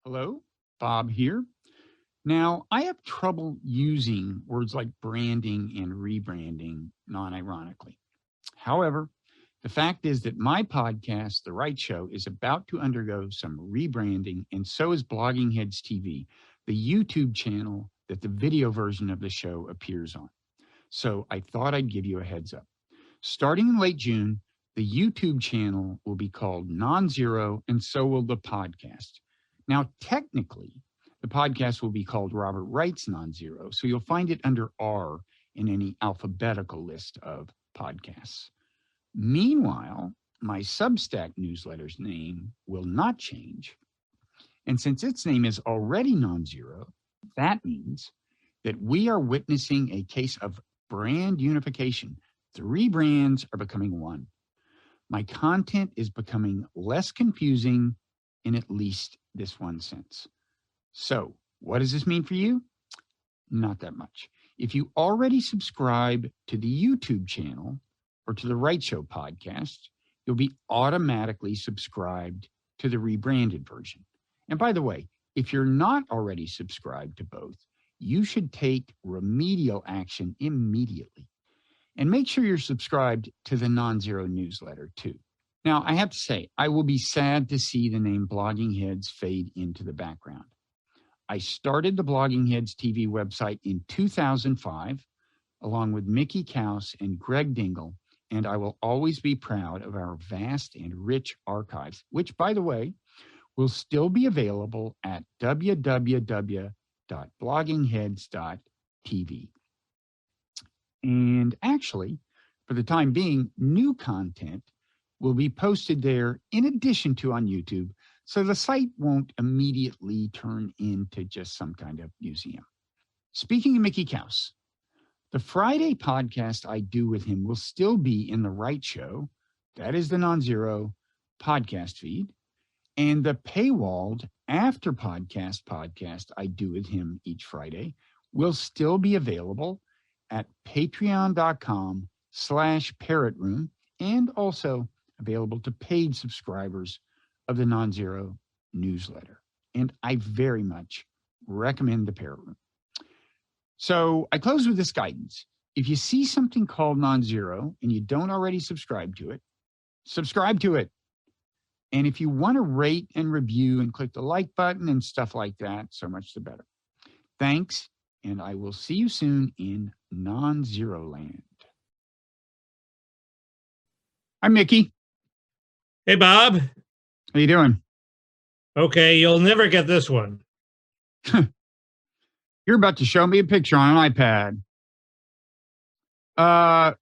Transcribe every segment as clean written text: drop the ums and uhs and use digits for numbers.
Hello, Bob here. Now, I have trouble using words like branding and rebranding non ironically. However, the fact is that my podcast, The Wright Show, is about to undergo some rebranding, and so is Bloggingheads TV, the YouTube channel that the video version of the show appears on. So I thought I'd give you a heads up. Starting in late June, the YouTube channel will be called Non-Zero, and so will the podcast. Now, technically, the podcast will be called Robert Wright's Non-Zero, so you'll find it under R in any alphabetical list of podcasts. Meanwhile, my Substack newsletter's name will not change. And since its name is already Non-Zero, that means that we are witnessing a case of brand unification. 3 brands are becoming one. My content is becoming less confusing in at least this one sense. So, what does this mean for you? Not that much. If you already subscribe to the YouTube channel or to the Wright Show podcast, you'll be automatically subscribed to the rebranded version. And by the way, if you're not already subscribed to both, you should take remedial action immediately. And make sure you're subscribed to the Non-Zero newsletter too. Now, I have to say, I will be sad to see the name Bloggingheads fade into the background. I started the Bloggingheads TV website in 2005, along with Mickey Kaus and Greg Dingle, and I will always be proud of our vast and rich archives, which, by the way, will still be available at www.bloggingheads.tv. And actually, for the time being, new content will be posted there in addition to on YouTube, so the site won't immediately turn into just some kind of museum. Speaking of Mickey Kaus, the Friday podcast I do with him will still be in the Wright Show, that is the Non-Zero podcast feed, and the paywalled after podcast I do with him each Friday will still be available at patreon.com/Parrot Room, and also available to paid subscribers of the Non-Zero newsletter. And I very much recommend the Parrot Room. So I close with this guidance. If you see something called Non-Zero and you don't already subscribe to it, subscribe to it. And if you want to rate and review and click the like button and stuff like that, so much the better. Thanks, and I will see you soon in Non-Zero land. Hi, Mickey. Hey, Bob. How you doing? Okay, you'll never get this one. You're about to show me a picture on an iPad.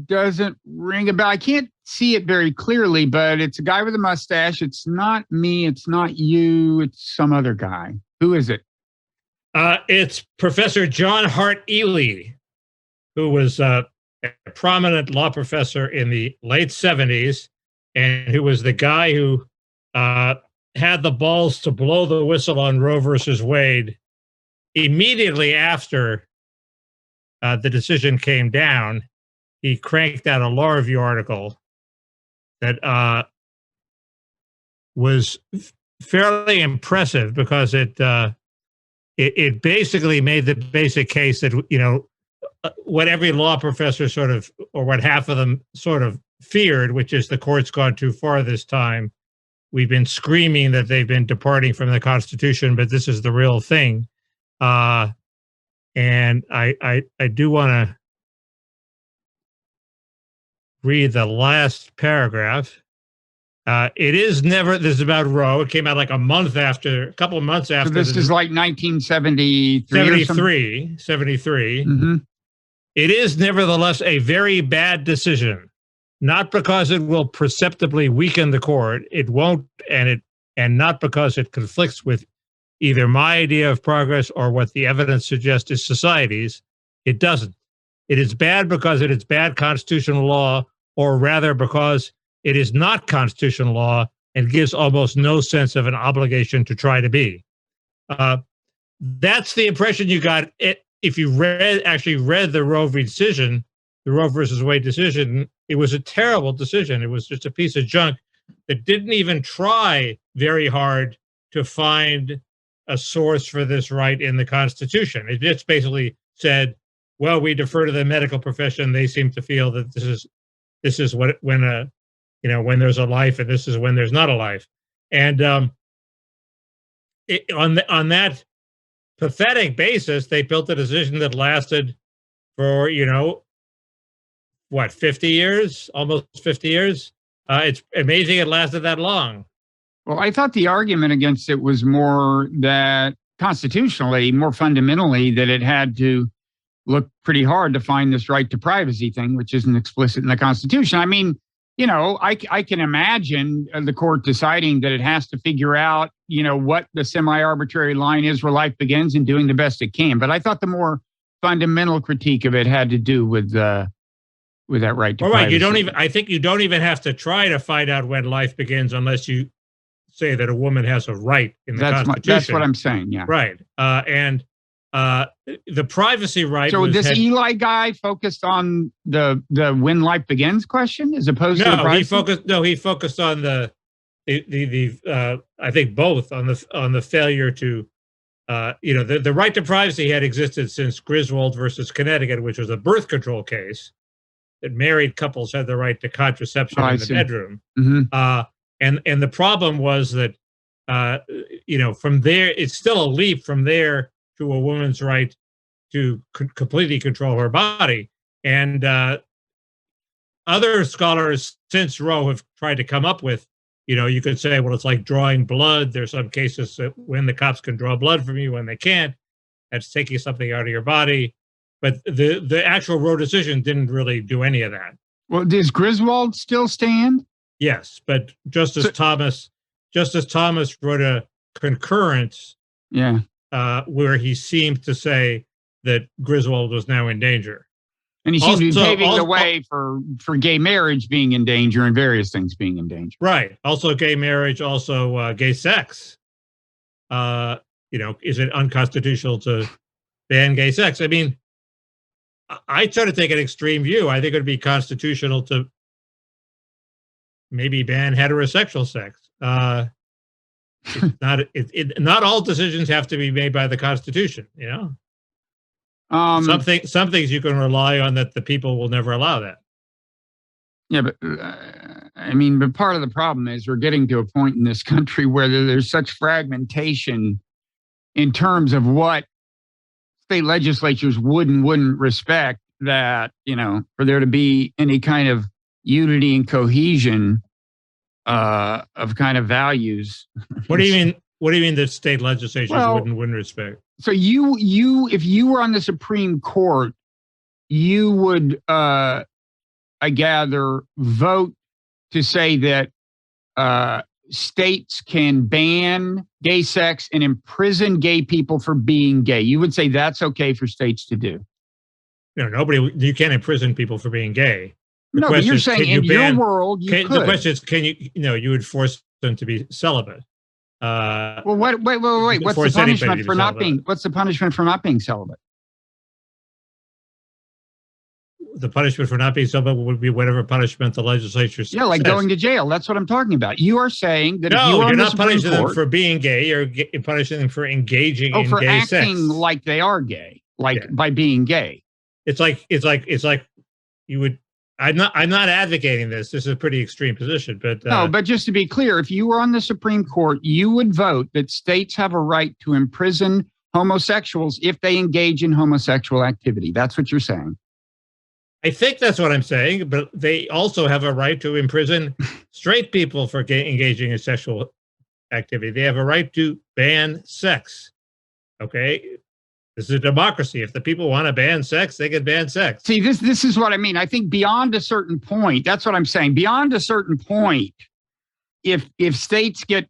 Doesn't ring a bell. I can't see it very clearly, but it's a guy with a mustache. It's not me. It's not you. It's some other guy. Who is it? It's Professor John Hart Ely, who was a prominent law professor in the late 70s, and who was the guy who had the balls to blow the whistle on Roe versus Wade immediately after the decision came down. He cranked out a law review article that was fairly impressive because it basically made the basic case that, you know, what every law professor sort of, or what half of them sort of feared, which is the court's gone too far this time. We've been screaming that they've been departing from the Constitution, but this is the real thing. And I do want to read the last paragraph. It is never, this is about Roe. It came out like a couple of months after. So this is like 1973. 73. Mm-hmm. It is nevertheless a very bad decision, not because it will perceptibly weaken the court. It won't, and not because it conflicts with either my idea of progress or what the evidence suggests is society's. It doesn't. It is bad because it is bad constitutional law, or rather because it is not constitutional law and gives almost no sense of an obligation to try to be. That's the impression you got if you actually read the Roe decision, the Roe versus Wade decision. It was a terrible decision. It was just a piece of junk that didn't even try very hard to find a source for this right in the Constitution. It just basically said, well, we defer to the medical profession. They seem to feel that this is what when there's a life, and this is when there's not a life. And on that pathetic basis, they built a decision that lasted for 50 years, almost 50 years. It's amazing it lasted that long. Well, I thought the argument against it was more that constitutionally, more fundamentally, that it had to look pretty hard to find this right to privacy thing, which isn't explicit in the Constitution. I mean, I can imagine the court deciding that it has to figure out, what the semi-arbitrary line is where life begins and doing the best it can. But I thought the more fundamental critique of it had to do with that right to privacy. I think you don't even have to try to find out when life begins unless you say that a woman has a right in the Constitution. That's what I'm saying, yeah. Right. And the privacy right. So Eli guy focused on the when life begins question as opposed to the privacy? He focused on the I think both on the failure to the right to privacy had existed since Griswold versus Connecticut, which was a birth control case that married couples had the right to contraception in the bedroom. Mm-hmm. And the problem was that from there, it's still a leap from there to a woman's right to completely control her body. And other scholars since Roe have tried to come up with, you could say, well, it's like drawing blood. There's some cases that when the cops can draw blood from you, when they can't, that's taking something out of your body. But the actual Roe decision didn't really do any of that. Well, does Griswold still stand? Yes, but Justice Thomas wrote a concurrence where he seemed to say that Griswold was now in danger. And he seemed to be paving the way for gay marriage being in danger and various things being in danger. Right. Also gay marriage, also gay sex. Is it unconstitutional to ban gay sex? I mean, I try to take an extreme view. I think it would be constitutional to maybe ban heterosexual sex. Not all decisions have to be made by the Constitution, Some things you can rely on that the people will never allow that. Yeah, but but part of the problem is we're getting to a point in this country where there's such fragmentation in terms of what state legislatures would and wouldn't respect that, for there to be any kind of unity and cohesion of kind of values. What do you mean? What do you mean that state legislatures wouldn't respect? So you if you were on the Supreme Court, you would, I gather, vote to say that states can ban gay sex and imprison gay people for being gay. You would say that's okay for states to do. You can't imprison people for being gay. No, but you're saying in your world, you could. The question is, you would force them to be celibate. Well, wait. What's the punishment for not being? What's the punishment for not being celibate? The punishment for not being celibate would be whatever punishment the legislature says. Yeah, like going to jail. That's what I'm talking about. You are saying that you're not punishing them for being gay. You're punishing them for engaging in gay sex. For acting like they are gay, by being gay. It's like you would. I'm not advocating this. This is a pretty extreme position, but no. But just to be clear, if you were on the Supreme Court, you would vote that states have a right to imprison homosexuals if they engage in homosexual activity. That's what you're saying. I think that's what I'm saying, but they also have a right to imprison straight people for engaging in sexual activity. They have a right to ban sex. Okay. This is a democracy. If the people want to ban sex, they can ban sex. See, this is what I mean. I think beyond a certain point, that's what I'm saying. Beyond a certain point, if states get,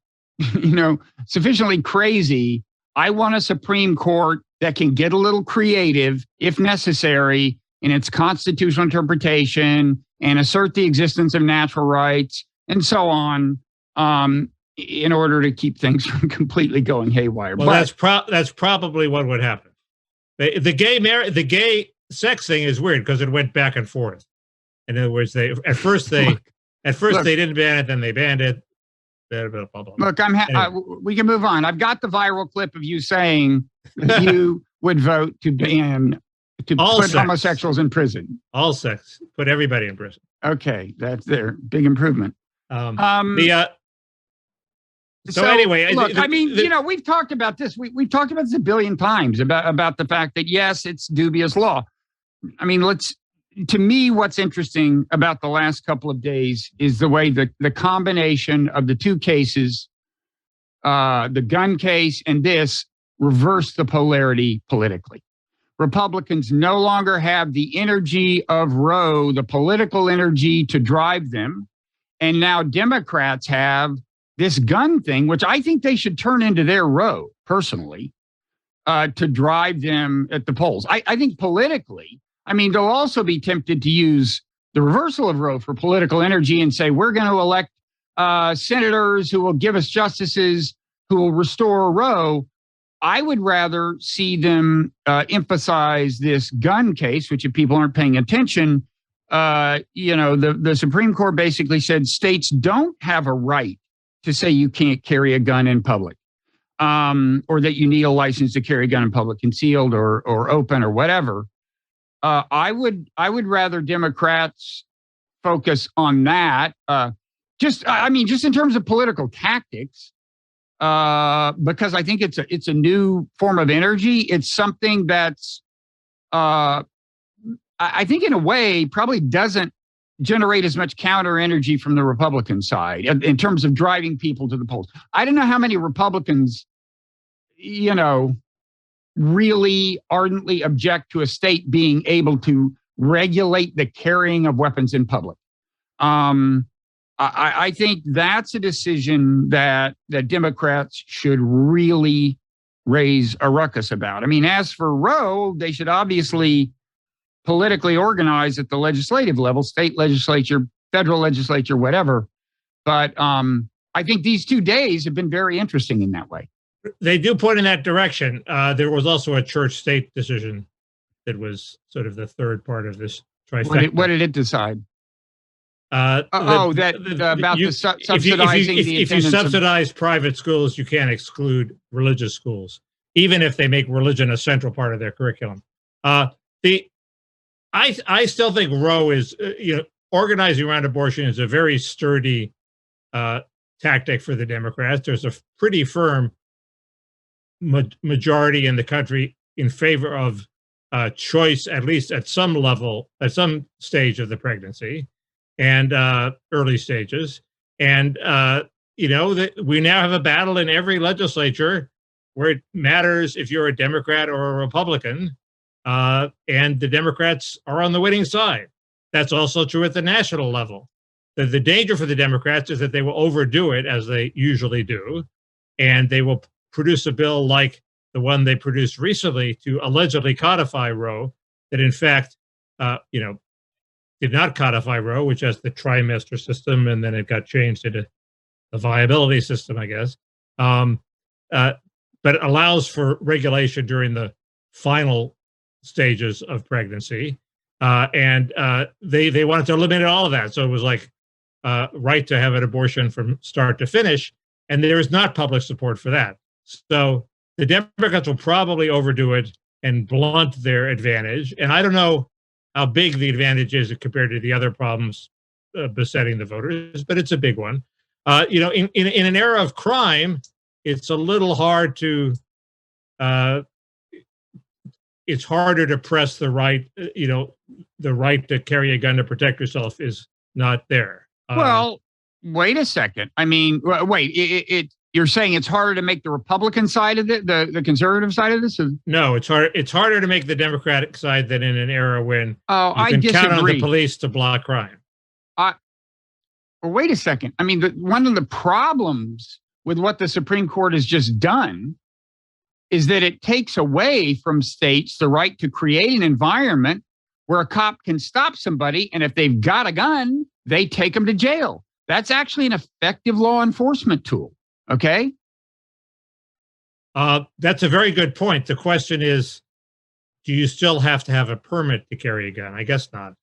sufficiently crazy, I want a Supreme Court that can get a little creative, if necessary, in its constitutional interpretation and assert the existence of natural rights and so on, in order to keep things from completely going haywire. Well, that's probably what would happen. The gay sex thing is weird because it went back and forth. In other words, they at first they didn't ban it, then they banned it. Look, we can move on. I've got the viral clip of you saying that you would vote to put homosexuals in prison. All sex. Put everybody in prison. Okay, that's their big improvement. So anyway, look, we've talked about this. We've talked about this a billion times about the fact that, yes, it's dubious law. I mean, to me, what's interesting about the last couple of days is the way the combination of the two cases, the gun case and this, reverse the polarity politically. Republicans no longer have the energy of Roe, the political energy to drive them. And now Democrats have this gun thing, which I think they should turn into their Roe, personally, to drive them at the polls. I think politically, I mean, they'll also be tempted to use the reversal of Roe for political energy and say, we're going to elect senators who will give us justices who will restore Roe. I would rather see them emphasize this gun case, which if people aren't paying attention, the Supreme Court basically said states don't have a right to say you can't carry a gun in public, or that you need a license to carry a gun in public, concealed or open or whatever. I would rather Democrats focus on that. Just in terms of political tactics, because I think it's a new form of energy. It's something that's, I think in a way probably doesn't generate as much counter energy from the Republican side in terms of driving people to the polls. I don't know how many Republicans, really ardently object to a state being able to regulate the carrying of weapons in public. I think that's a decision that Democrats should really raise a ruckus about. I mean, as for Roe, they should obviously politically organize at the legislative level, state legislature, federal legislature, whatever. But I think these 2 days have been very interesting in that way. They do point in that direction. There was also a church-state decision that was sort of the third part of this trifecta. What did it decide? Subsidizing if you subsidize private schools, you can't exclude religious schools, even if they make religion a central part of their curriculum. I still think Roe is, organizing around abortion is a very sturdy tactic for the Democrats. There's a pretty firm majority in the country in favor of choice, at least at some level, at some stage of the pregnancy and early stages. And, we now have a battle in every legislature where it matters if you're a Democrat or a Republican, and the Democrats are on the winning side. That's also true at the national level. The danger for the Democrats is that they will overdo it, as they usually do, and they will produce a bill like the one they produced recently to allegedly codify Roe, that in fact, did not codify Roe, which has the trimester system, and then it got changed into the viability system, I guess. But it allows for regulation during the final stages of pregnancy. And they wanted to eliminate all of that. So it was like right to have an abortion from start to finish. And there is not public support for that. So the Democrats will probably overdo it and blunt their advantage. And I don't know how big the advantage is compared to the other problems besetting the voters, but it's a big one. In an era of crime, it's a little hard to, it's harder to press the right, the right to carry a gun to protect yourself is not there. Well, wait a second. I mean, you're saying it's harder to make the Republican side of it, the conservative side of this? No, it's harder. It's harder to make the Democratic side than in an era when you I can disagree. count on the police to block crime. Well, wait a second. I mean, one of the problems with what the Supreme Court has just done is that it takes away from states the right to create an environment where a cop can stop somebody, and if they've got a gun, they take them to jail. That's actually an effective law enforcement tool. Okay. That's a very good point. The question is, do you still have to have a permit to carry a gun? I guess not.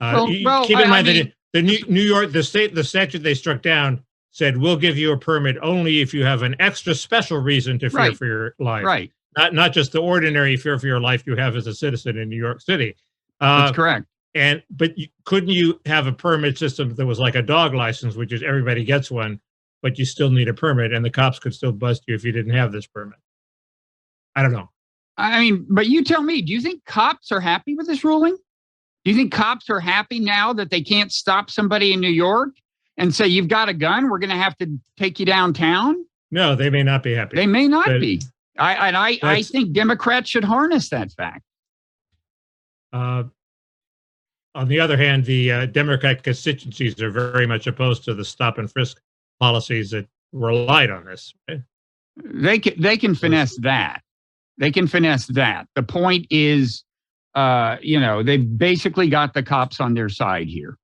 Keep in mind that the New York, the statute they struck down said, we'll give you a permit only if you have an extra special reason to fear for your life. Right. Not just the ordinary fear for your life you have as a citizen in New York City. That's correct. But couldn't you have a permit system that was like a dog license, which is everybody gets one, but you still need a permit, and the cops could still bust you if you didn't have this permit? I don't know. I mean, but you tell me, do you think cops are happy with this ruling? Do you think cops are happy now that they can't stop somebody in New York and say, you've got a gun, we're going to have to take you downtown? No, they may not be happy. They may not be. I think Democrats should harness that fact. On the other hand, the Democratic constituencies are very much opposed to the stop and frisk policies that relied on this. Right? They can finesse that. They can finesse that. The point is, they've basically got the cops on their side here.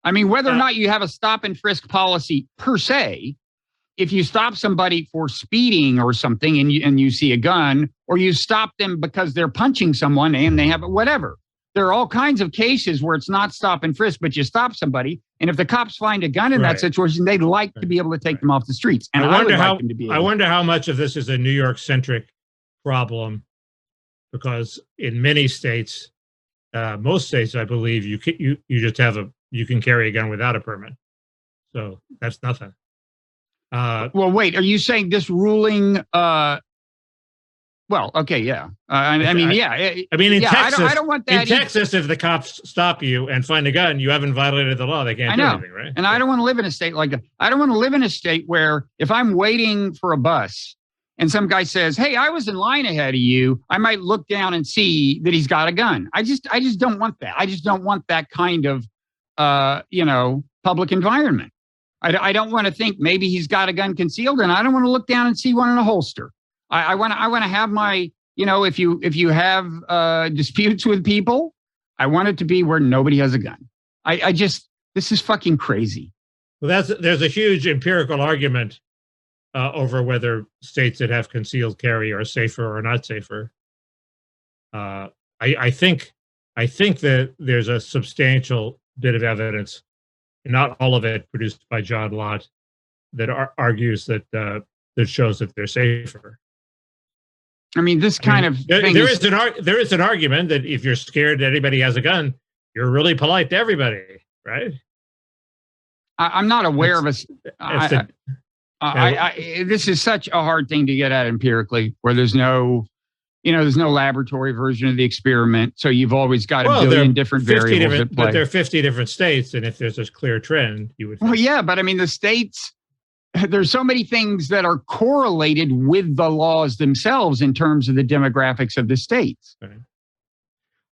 I mean, whether or not you have a stop and frisk policy per se, if you stop somebody for speeding or something and you see a gun, or you stop them because they're punching someone and they have whatever. There are all kinds of cases where it's not stop and frisk, but you stop somebody. And if the cops find a gun in that situation, they'd like to be able to take them off the streets. And I wonder how much of this is a New York centric problem, because in many states, most states, I believe, you can carry a gun without a permit. So that's nothing. Well, wait, are you saying this ruling? Well, okay, yeah. I mean, in Texas, I don't want that. In Texas, if the cops stop you and find a gun, you haven't violated the law. They can't do anything, right? And I don't want to live in a state like that. I don't want to live in a state where if I'm waiting for a bus and some guy says, "Hey, I was in line ahead of you," I might look down and see that he's got a gun. I just don't want that. I just don't want that kind of, public environment. I don't want to think maybe he's got a gun concealed, and I don't want to look down and see one in a holster. I want to have my, if you have disputes with people, I want it to be where nobody has a gun. This is fucking crazy. Well, there's a huge empirical argument over whether states that have concealed carry are safer or not safer. I think that there's a substantial bit of evidence, not all of it produced by John Lott, that argues that shows that they're safer. I mean, this kind of thing there is an argument that if you're scared that anybody has a gun, you're really polite to everybody, right? I'm not aware of this is such a hard thing to get at empirically, where there's no laboratory version of the experiment. So you've always got a billion different variables at play. But there are 50 different states, and if there's a clear trend, you would think. Well, yeah, but I mean, the states, there's so many things that are correlated with the laws themselves in terms of the demographics of the states. Right.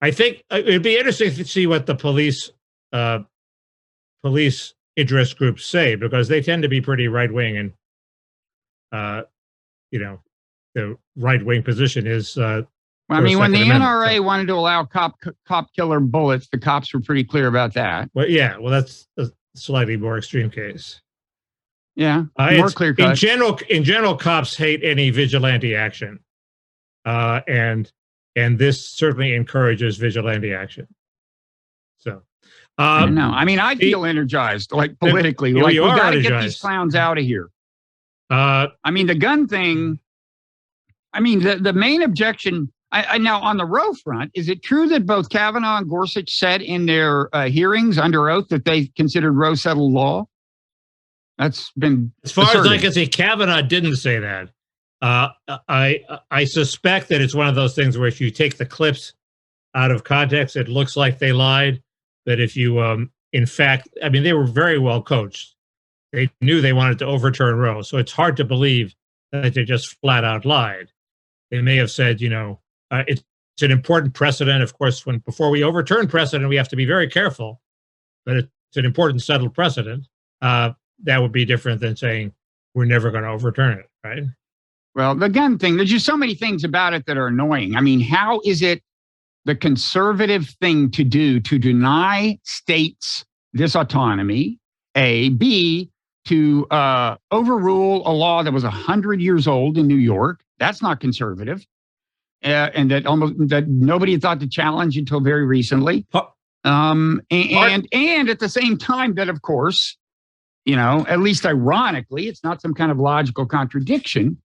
I think it'd be interesting to see what the police interest groups say, because they tend to be pretty right-wing, and the right-wing position is. I mean, when the NRA wanted to allow cop killer bullets, the cops were pretty clear about that. Well, yeah, that's a slightly more extreme case. Yeah, more clear cut. In general, cops hate any vigilante action, and this certainly encourages vigilante action. So, I don't know. I mean, I feel energized, like politically, like we got to get these clowns out of here. I mean, the gun thing. I mean, the main objection. Now, on the Roe front, is it true that both Kavanaugh and Gorsuch said in their hearings under oath that they considered Roe settled law? That's been as far as I can see. Kavanaugh didn't say that. I suspect that it's one of those things where if you take the clips out of context, it looks like they lied. But if you, in fact, I mean, they were very well coached. They knew they wanted to overturn Roe, so it's hard to believe that they just flat out lied. They may have said, it's an important precedent. Of course, before we overturn precedent, we have to be very careful. But it's an important settled precedent. That would be different than saying we're never going to overturn it, right? Well, the gun thing, there's just so many things about it that are annoying. I mean, how is it the conservative thing to do to deny states this autonomy? A, B, to overrule a law that was 100 years old in New York. That's not conservative. And that nobody had thought to challenge until very recently. And at the same time that, of course, at least ironically, it's not some kind of logical contradiction,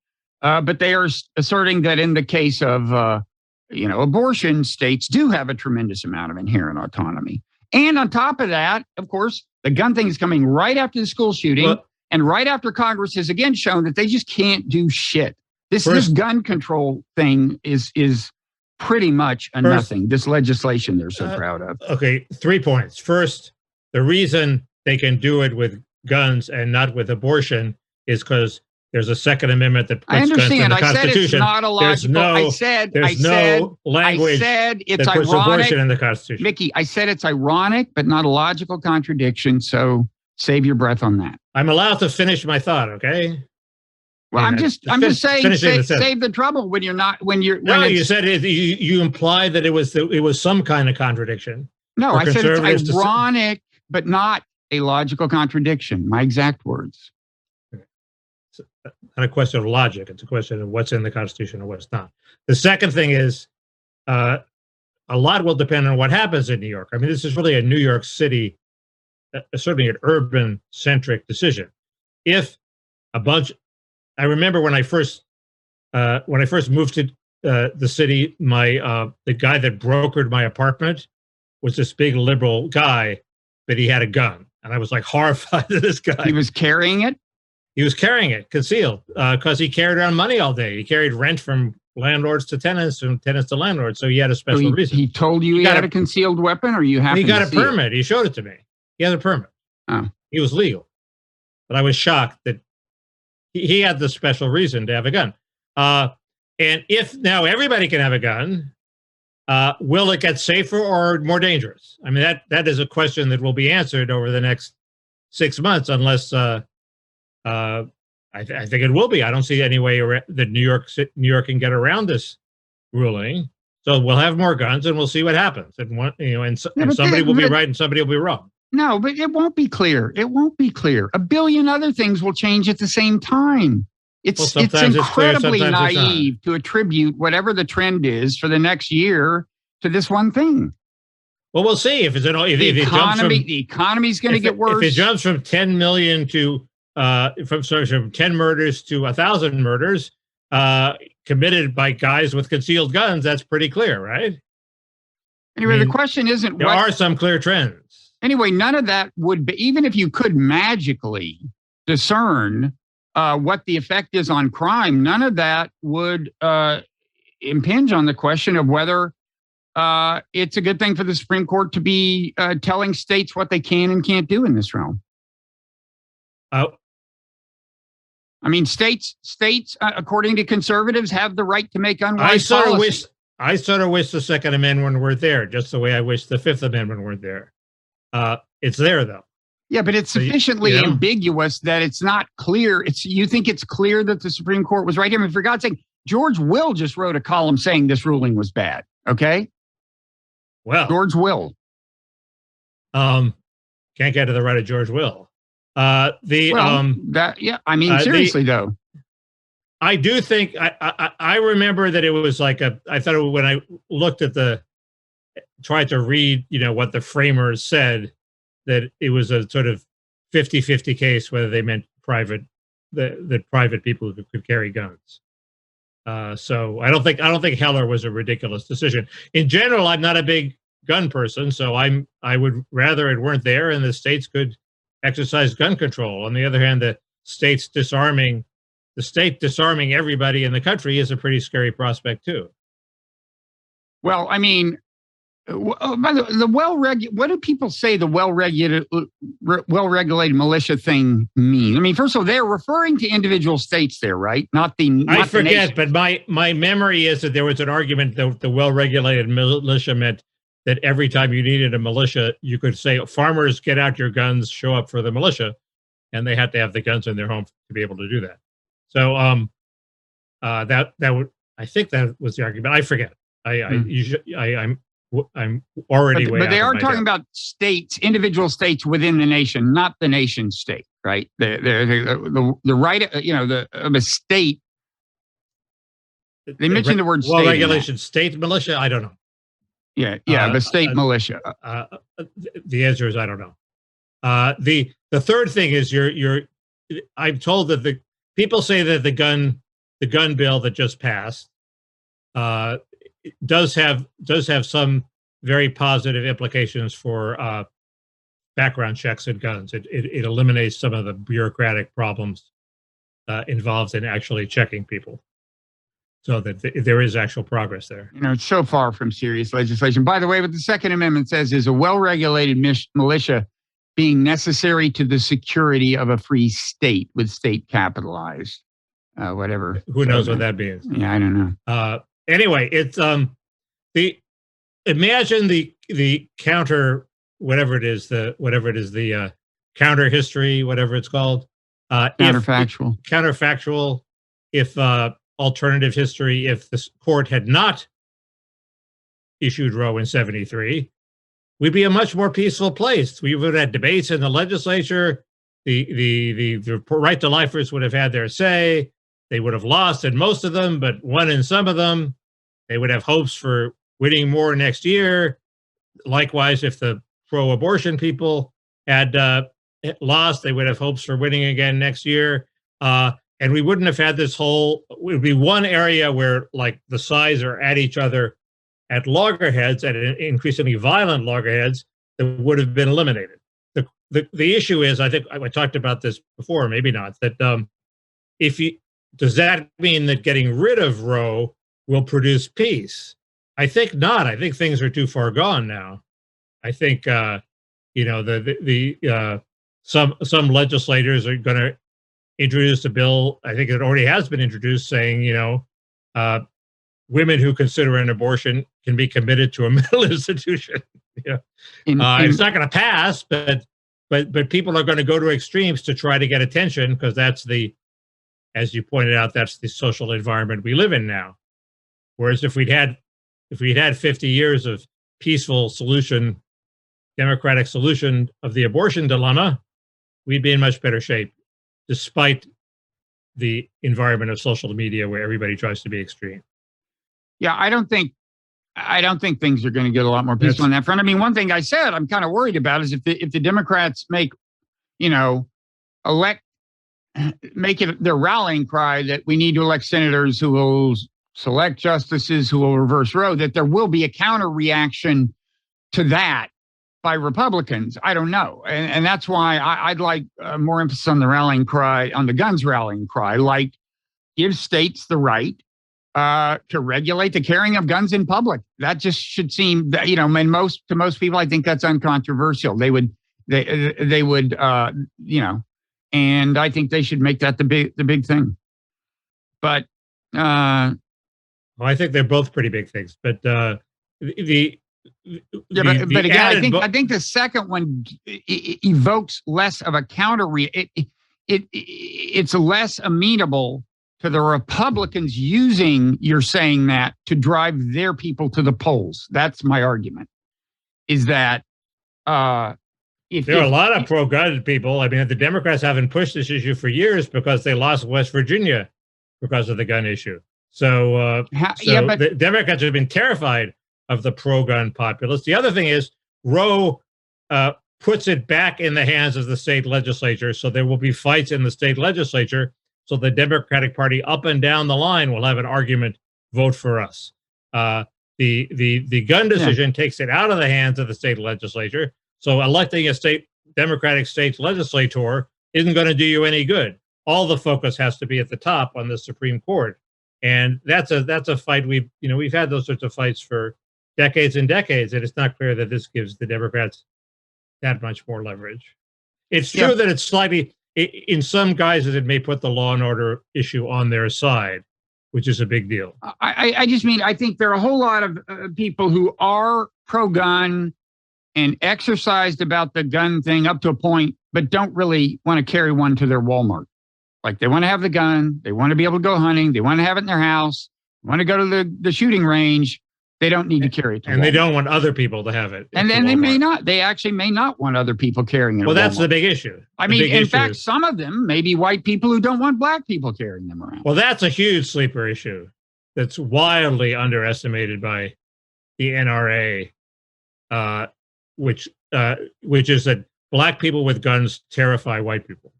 but they are asserting that in the case of, abortion, states do have a tremendous amount of inherent autonomy. And on top of that, of course, the gun thing is coming right after the school shooting and right after Congress has again shown that they just can't do shit. This gun control thing is pretty much a nothing. This legislation they're so proud of. Okay, 3 points. First, the reason they can do it with guns and not with abortion is because there's a Second Amendment that puts guns in the Constitution. Said it's not a logical. There's no language it's that puts abortion in the Constitution. Mickey, I said it's ironic, but not a logical contradiction. So save your breath on that. I'm allowed to finish my thought, okay? Well, I'm just saying, save the trouble when you're not, you said it, you implied that it was some kind of contradiction. No, I said it's ironic, but not a logical contradiction. My exact words. It's not a question of logic. It's a question of what's in the Constitution and what's not. The second thing is, a lot will depend on what happens in New York. I mean, this is really a New York City, certainly an urban-centric decision. If a bunch, I remember when I first moved to the city, the guy that brokered my apartment was this big liberal guy, but he had a gun, and I was like horrified of this guy. He was carrying it. He was carrying it concealed because he carried around money all day. He carried rent from landlords to tenants, from tenants to landlords. So he had a special reason. He told you he had a concealed weapon, or you happened to see it? He got a permit. He showed it to me. He has a permit. Oh. He was legal, but I was shocked that he had the special reason to have a gun. And if now everybody can have a gun, will it get safer or more dangerous? I mean, that is a question that will be answered over the next 6 months, unless I think it will be. I don't see any way that New York can get around this ruling. So we'll have more guns, and we'll see what happens. And somebody will be right, and somebody will be wrong. No, but it won't be clear. It won't be clear. A billion other things will change at the same time. It's incredibly naive to attribute whatever the trend is for the next year to this one thing. Well, we'll see if the economy's going to get worse. If it jumps from 10 million to from 10 murders to 1,000 murders committed by guys with concealed guns, that's pretty clear, right? Anyway, the question isn't there are some clear trends. Anyway, none of that would be, even if you could magically discern what the effect is on crime, none of that would impinge on the question of whether it's a good thing for the Supreme Court to be telling states what they can and can't do in this realm. I mean, states, according to conservatives, have the right to make unwise policy. I sort of wish the Second Amendment weren't there, just the way I wish the Fifth Amendment weren't there. It's there, though. Yeah, but it's sufficiently ambiguous that it's not clear. You think it's clear that the Supreme Court was right here? I mean, for God's sake, George Will just wrote a column saying this ruling was bad. Okay. Well, George Will. Can't get to the right of George Will. I mean, seriously though. I do think I remember that it was like I thought when I looked at tried to read, what the framers said, that it was a sort of 50-50 case whether they meant that private people could carry guns. So I don't think Heller was a ridiculous decision. In general, I'm not a big gun person, so I would rather it weren't there and the states could exercise gun control. On the other hand, the state disarming everybody in the country is a pretty scary prospect too. Well, I mean, by what do people say the well-regulated militia thing mean? I mean, first of all, they're referring to individual states there, right? I forget, but my memory is that there was an argument that the well-regulated militia meant that every time you needed a militia, you could say, farmers, get out your guns, show up for the militia. And they had to have the guns in their home to be able to do that. So I think that was the argument. I forget. I'm already way. But they out are talking about states, individual states within the nation, not the nation state, right? The right, of a state. They mentioned the word state. Well, regulation, state militia. I don't know. Yeah, the state militia. The answer is I don't know. The the third thing is I'm told that the people say that the gun bill that just passed does have some very positive implications for background checks and guns. It eliminates some of the bureaucratic problems involved in actually checking people, so that there is actual progress there. It's so far from serious legislation. By the way, what the Second Amendment says is a well-regulated militia being necessary to the security of a free state, with state capitalized. Whatever. Who knows what that means? Yeah, I don't know. Anyway, it's imagine the counter, whatever it is, the counter history, whatever it's called. Counterfactual. If alternative history, if the court had not issued Roe in 73, we'd be a much more peaceful place. We would have had debates in the legislature. The right to lifers would have had their say. They would have lost in most of them, but won in some of them. They would have hopes for winning more next year. Likewise, if the pro-abortion people had lost, they would have hopes for winning again next year. And we wouldn't have had this whole, it would be one area where like the sides are at each other at loggerheads, at increasingly violent loggerheads, that would have been eliminated. The issue is, I think I talked about this before, maybe not, that does that mean that getting rid of Roe will produce peace? I think not. I think things are too far gone now. I think some legislators are going to introduce a bill. I think it already has been introduced, saying women who consider an abortion can be committed to a mental institution. It's not going to pass, but people are going to go to extremes to try to get attention, because that's as you pointed out, that's the social environment we live in now. Whereas if we'd had 50 years of peaceful solution, democratic solution of the abortion dilemma, we'd be in much better shape, despite the environment of social media where everybody tries to be extreme. Yeah, I don't think things are going to get a lot more peaceful on that front. I mean, one thing I said I'm kind of worried about is if the Democrats make it their rallying cry that we need to elect senators who will select justices who will reverse Roe, that there will be a counter reaction to that by Republicans. I don't know. And that's why I'd like more emphasis on the rallying cry, on the guns rallying cry, like give states the right to regulate the carrying of guns in public. That just should seem, to most people, I think that's uncontroversial. They would, and I think they should make that the big thing. But I think they're both pretty big things. But but again, I think the second one evokes less of a counter. It's less amenable to the Republicans using you're saying that to drive their people to the polls. That's my argument. Is that there are a lot of pro-gun people. I mean, the Democrats haven't pushed this issue for years because they lost West Virginia because of the gun issue. So the Democrats have been terrified of the pro-gun populace. The other thing is Roe puts it back in the hands of the state legislature. So there will be fights in the state legislature. So the Democratic Party up and down the line will have an argument, vote for us. The gun decision takes it out of the hands of the state legislature. So electing a Democratic state legislator isn't going to do you any good. All the focus has to be at the top on the Supreme Court. And that's a fight we've had those sorts of fights for decades and decades, and it's not clear that this gives the Democrats that much more leverage. It's true that it's slightly, in some guises, it may put the law and order issue on their side, which is a big deal. I just mean, I think there are a whole lot of people who are pro-gun and exercised about the gun thing up to a point, but don't really want to carry one to their Walmart. Like they want to have the gun, they want to be able to go hunting, they want to have it in their house, they want to go to the shooting range. They don't need to carry it to and Walmart. They don't want other people to have it. And then they actually may not want other people carrying it. Well, that's the big issue. I mean, in fact, some of them may be white people who don't want black people carrying them around. Well, that's a huge sleeper issue that's wildly underestimated by the NRA, which is that black people with guns terrify white people.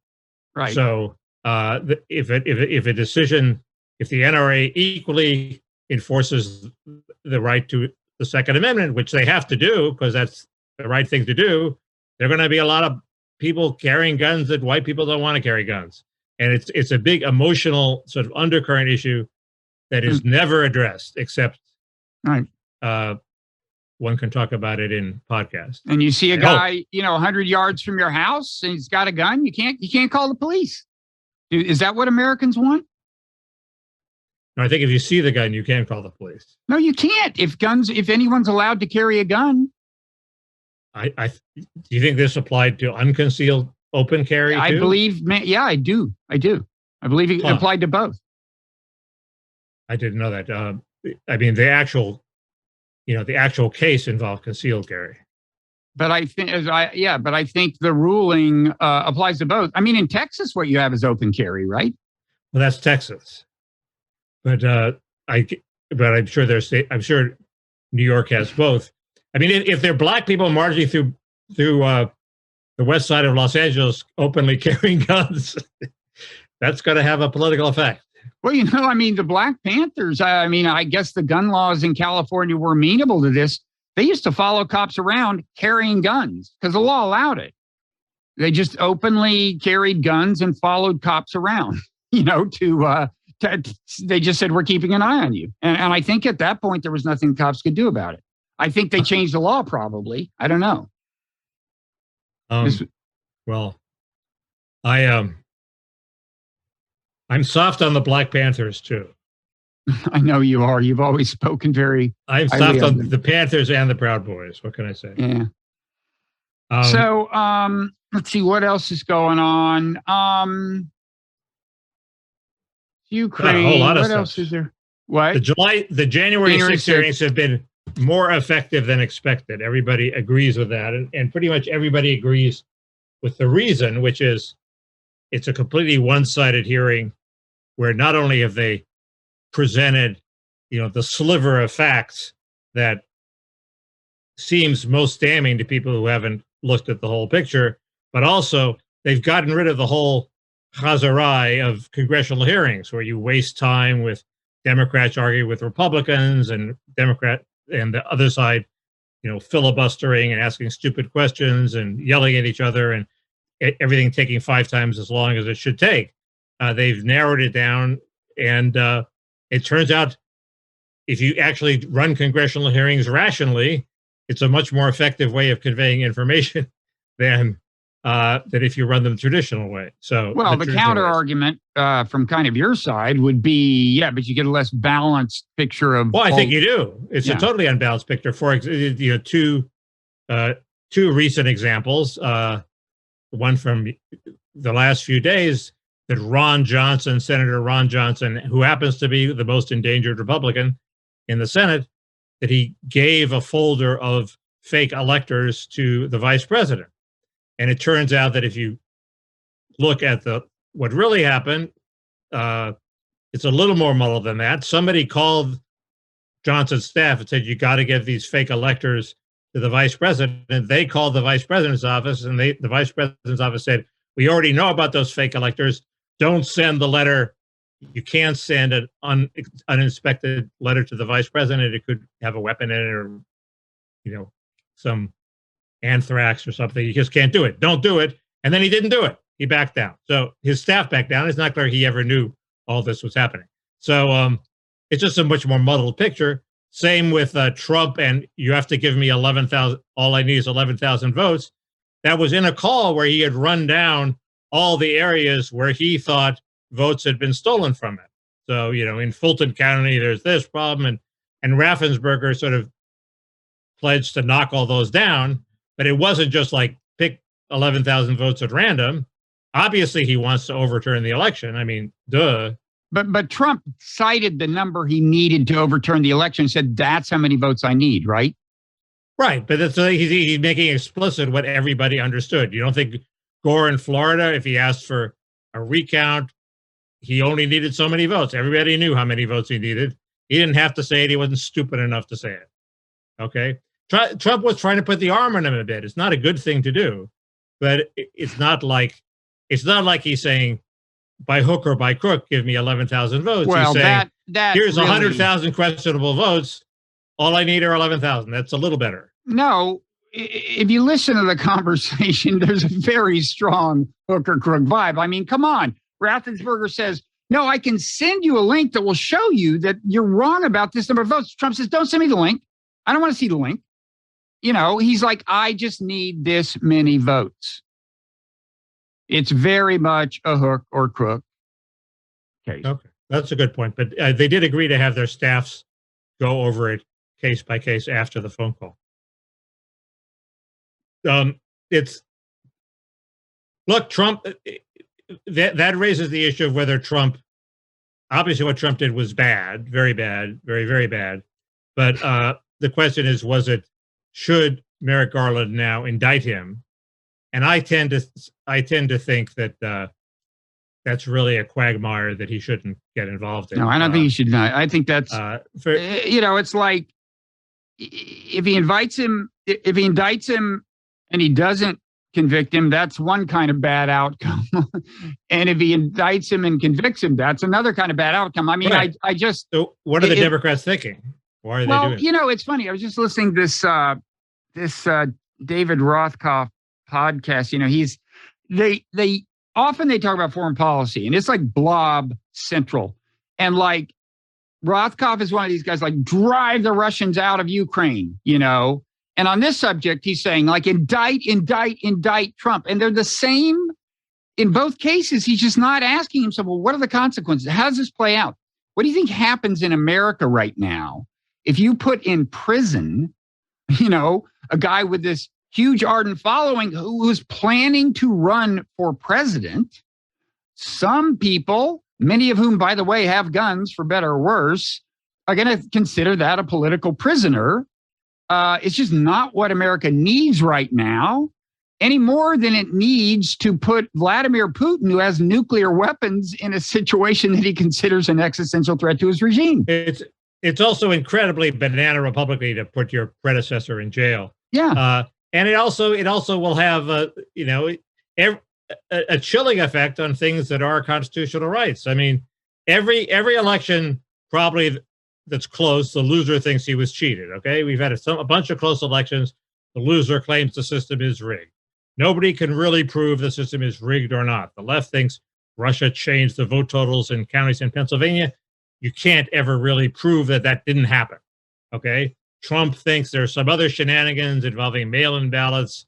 Right. So if the NRA equally enforces the right to the Second Amendment, which they have to do because that's the right thing to do, there are going to be a lot of people carrying guns that white people don't want to carry guns. And it's a big emotional sort of undercurrent issue that is never addressed, except right. One can talk about it in podcasts. And you see a guy, 100 yards from your house, and he's got a gun. You can't call the police. Is that what Americans want? No, I think if you see the gun, you can call the police. No, you can't. If anyone's allowed to carry a gun. Do you think this applied to unconcealed open carry? I believe, I do. I believe it applied to both. I didn't know that. I mean, the actual case involved concealed carry. But I think, the ruling applies to both. I mean, in Texas, what you have is open carry, right? Well, that's Texas. But I'm sure New York has both. I mean, if there are black people marching through the west side of Los Angeles openly carrying guns, that's going to have a political effect. Well, the Black Panthers, I guess the gun laws in California were amenable to this. They used to follow cops around carrying guns because the law allowed it. They just openly carried guns and followed cops around, they just said, we're keeping an eye on you. And I think at that point, there was nothing cops could do about it. I think they changed the law, probably. I don't know. I'm soft on the Black Panthers, too. I know you are. You've always spoken very. I'm soft on the Panthers and the Proud Boys. What can I say? Yeah. So let's see what else is going on. Ukraine. A whole lot of what stuff. Else is there? What? The January 6th hearings have been more effective than expected. Everybody agrees with that, and pretty much everybody agrees with the reason, which is it's a completely one-sided hearing where not only have they presented, the sliver of facts that seems most damning to people who haven't looked at the whole picture, but also they've gotten rid of the whole chazarai of congressional hearings where you waste time with Democrats arguing with Republicans and the other side, filibustering and asking stupid questions and yelling at each other and everything taking 5 times as long as it should take. They've narrowed it down, and it turns out if you actually run congressional hearings rationally, it's a much more effective way of conveying information than if you run them the traditional way. So, the counter argument from kind of your side would be, but you get a less balanced picture of. Well, I think you do. It's a totally unbalanced picture. For two recent examples. One from the last few days that Senator Ron Johnson, who happens to be the most endangered Republican in the Senate, that he gave a folder of fake electors to the vice president. And it turns out that if you look at what really happened, it's a little more muddled than that. Somebody called Johnson's staff and said, you got to give these fake electors to the vice president. They called the vice president's office, and the vice president's office said, we already know about those fake electors. Don't send the letter. You can't send an uninspected letter to the vice president. It could have a weapon in it or, some anthrax or something. You just can't do it. Don't do it. And then he didn't do it. He backed down. So his staff backed down. It's not clear he ever knew all this was happening. So it's just a much more muddled picture. Same with Trump, and you have to give me 11,000. All I need is 11,000 votes. That was in a call where he had run down all the areas where he thought votes had been stolen from it. So, in Fulton County, there's this problem, and Raffensperger sort of pledged to knock all those down. But it wasn't just like pick 11,000 votes at random. Obviously, he wants to overturn the election. I mean, duh. But Trump cited the number he needed to overturn the election and said, that's how many votes I need, right? Right. But he's making explicit what everybody understood. You don't think Gore in Florida, if he asked for a recount, he only needed so many votes. Everybody knew how many votes he needed. He didn't have to say it. He wasn't stupid enough to say it. Okay. Trump was trying to put the arm on him a bit. It's not a good thing to do. but it's not like he's saying by hook or by crook, give me 11,000 votes. Well, he's saying, that here's really, 100,000 questionable votes. All I need are 11,000. That's a little better. No, if you listen to the conversation, there's a very strong hook or crook vibe. I mean, come on. Raffensperger says, no, I can send you a link that will show you that you're wrong about this number of votes. Trump says, don't send me the link. I don't want to see the link. You know, he's like, I just need this many votes. It's very much a hook or crook case. Okay, that's a good point. But they did agree to have their staffs go over it case by case after the phone call. Look, Trump, that raises the issue of whether Trump, obviously what Trump did was bad, very bad, very, very bad. But the question is, should Merrick Garland now indict him? And I tend to think that that's really a quagmire that he shouldn't get involved in. No, I don't think he should not. I think that's, it's like if he indicts him and he doesn't convict him, that's one kind of bad outcome. And if he indicts him and convicts him, that's another kind of bad outcome. I mean, right. I just. So what are the Democrats thinking? Why are they doing it? You know, it's funny. I was just listening to this David Rothkopf podcast. You know, they often talk about foreign policy, and it's like blob central. And like Rothkopf is one of these guys, like, drive the Russians out of Ukraine, you know. And on this subject, he's saying, like, indict Trump. And they're the same in both cases. He's just not asking himself, well, what are the consequences? How does this play out? What do you think happens in America right now if you put in prison, you know, a guy with this huge ardent following who's planning to run for president? Some people, many of whom, by the way, have guns for better or worse, are going to consider that a political prisoner. It's just not what America needs right now, any more than it needs to put Vladimir Putin, who has nuclear weapons, in a situation that he considers an existential threat to his regime. It's also incredibly banana republicly to put your predecessor in jail. Yeah. And it also will have a chilling effect on things that are constitutional rights. I mean, every election probably that's close, the loser thinks he was cheated. Okay, we've had a bunch of close elections. The loser claims the system is rigged. Nobody can really prove the system is rigged or not. The left thinks Russia changed the vote totals in counties in Pennsylvania. You can't ever really prove that didn't happen. Okay, Trump thinks there's some other shenanigans involving mail-in ballots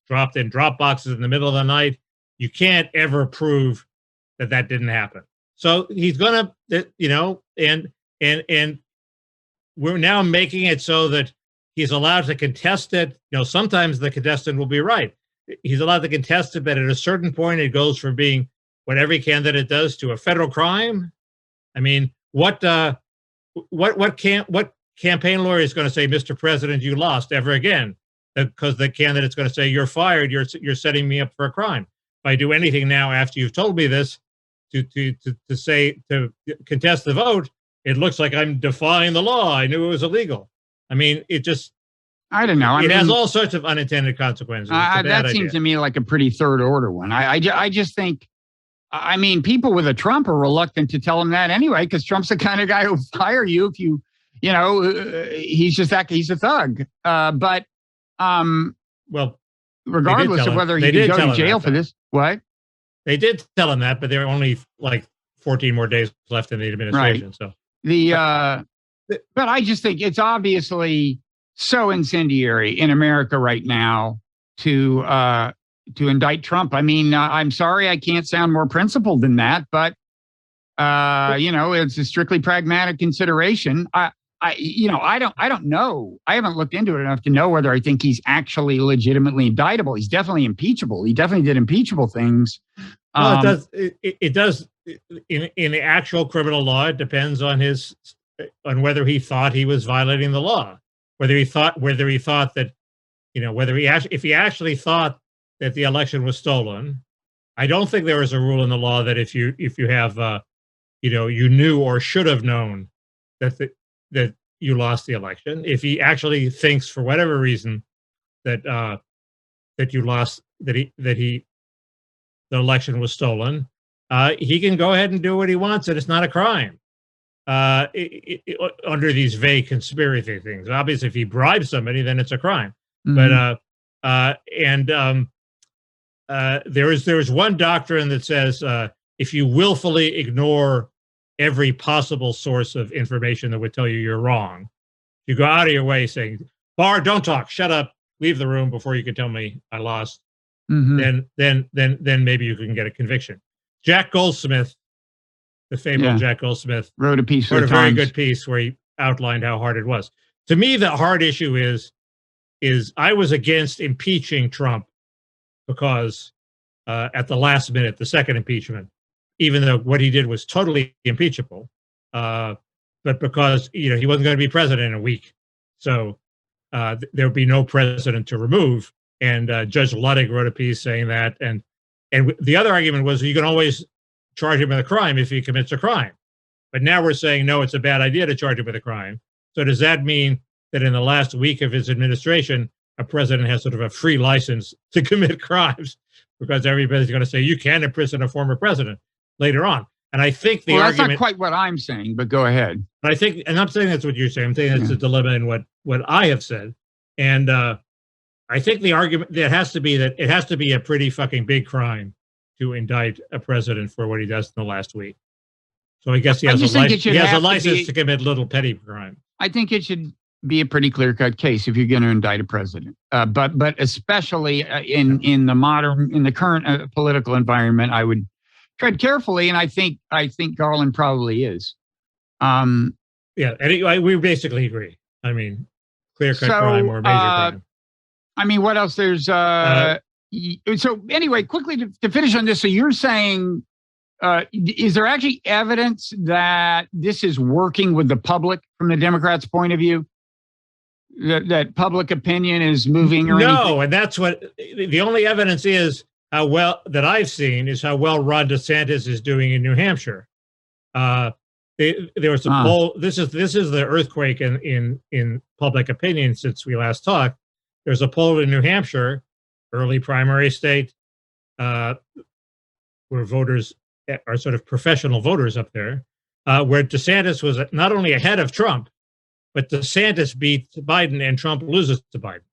dropped in drop boxes in the middle of the night. You can't ever prove that didn't happen. So he's gonna, and we're now making it so that he's allowed to contest it. You know, sometimes the contestant will be right. He's allowed to contest it, but at a certain point, it goes from being what every candidate does to a federal crime. I mean, what campaign lawyer is going to say, Mr. President, you lost ever again? Because the candidate's going to say, you're fired. You're setting me up for a crime. If I do anything now after you've told me this to contest the vote, it looks like I'm defying the law. I knew it was illegal. I mean, I don't know. It has all sorts of unintended consequences. That seems to me like a pretty third order one. I just think, I mean, people with a Trump are reluctant to tell him that anyway, because Trump's the kind of guy who'll fire you if you, he's a thug. But regardless of whether he can go to jail for this, what? They did tell him that, but there are only like 14 more days left in the administration. Right. So but I just think it's obviously so incendiary in America right now to indict Trump. I mean, I'm sorry, I can't sound more principled than that, but it's a strictly pragmatic consideration. I don't know. I haven't looked into it enough to know whether I think he's actually legitimately indictable. He's definitely impeachable. He definitely did impeachable things. Well, it does in the actual criminal law. It depends on whether he thought he was violating the law, whether he thought that, if he actually thought that the election was stolen. I don't think there is a rule in the law that if you have, you knew or should have known that you lost the election. If he actually thinks for whatever reason that you lost the election was stolen, he can go ahead and do what he wants, and it's not a crime. Under these vague conspiracy things, obviously, if he bribes somebody, then it's a crime. Mhm. There is one doctrine that says if you willfully ignore every possible source of information that would tell you you're wrong, you go out of your way saying, "Barr, don't talk, shut up, leave the room before you can tell me I lost." Mhm. Then maybe you can get a conviction. Jack Goldsmith, the fabled Jack Goldsmith, wrote a piece for wrote a the very Times. good piece where he outlined how hard it was. To me, the hard issue is I was against impeaching Trump because at the last minute, the second impeachment, even though what he did was totally impeachable, but because he wasn't going to be president in a week, so there would be no president to remove. And Judge Ludwig wrote a piece saying that, and the other argument was you can always charge him with a crime if he commits a crime. But now we're saying no, it's a bad idea to charge him with a crime. So does that mean that in the last week of his administration, a president has sort of a free license to commit crimes because everybody's going to say you can imprison a former president later on? And I think the argument, that's not quite what I'm saying, but go ahead. But I think, and I'm saying that's what you're saying. I'm saying that's a dilemma in what I have said. And I think the argument that has to be that it has to be a pretty fucking big crime to indict a president for what he does in the last week. So I guess he has a license to commit little petty crime. I think it should be a pretty clear-cut case if you're going to indict a president. But especially in the current political environment, I would tread carefully, and I think Garland probably is. Yeah, and we basically agree. I mean, clear-cut crime or major crime. I mean, what else? There's so anyway, quickly to finish on this. So you're saying, is there actually evidence that this is working with the public from the Democrats' point of view? That public opinion is moving or anything? No, and that's what the only evidence is how well that I've seen is how well Ron DeSantis is doing in New Hampshire. There was a poll. This is the earthquake in public opinion since we last talked. There's a poll in New Hampshire, early primary state, where voters are sort of professional voters up there, where DeSantis was not only ahead of Trump, but DeSantis beats Biden and Trump loses to Biden.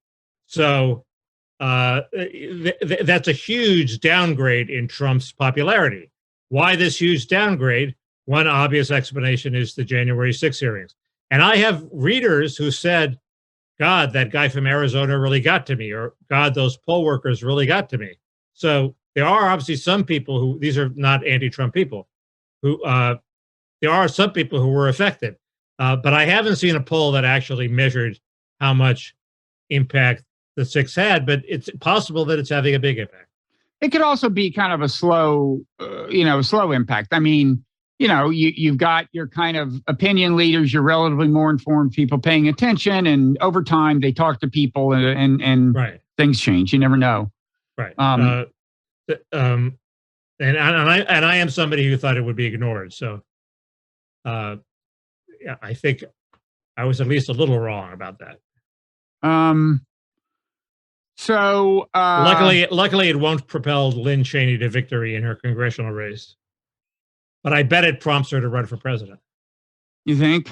So that's a huge downgrade in Trump's popularity. Why this huge downgrade? One obvious explanation is the January 6 hearings. And I have readers who said, God, that guy from Arizona really got to me, or God, those poll workers really got to me. So there are obviously some people who, these are not anti-Trump people, who there are some people who were affected. But I haven't seen a poll that actually measured how much impact the 6 had, but it's possible that it's having a big impact. It could also be kind of a slow impact. I mean, you've got your kind of opinion leaders, your relatively more informed people paying attention, and over time they talk to people and right. Things change. You never know. Right. And I am somebody who thought it would be ignored. So yeah, I think I was at least a little wrong about that. Luckily, it won't propel Lynn Cheney to victory in her congressional race. But I bet it prompts her to run for president. You think?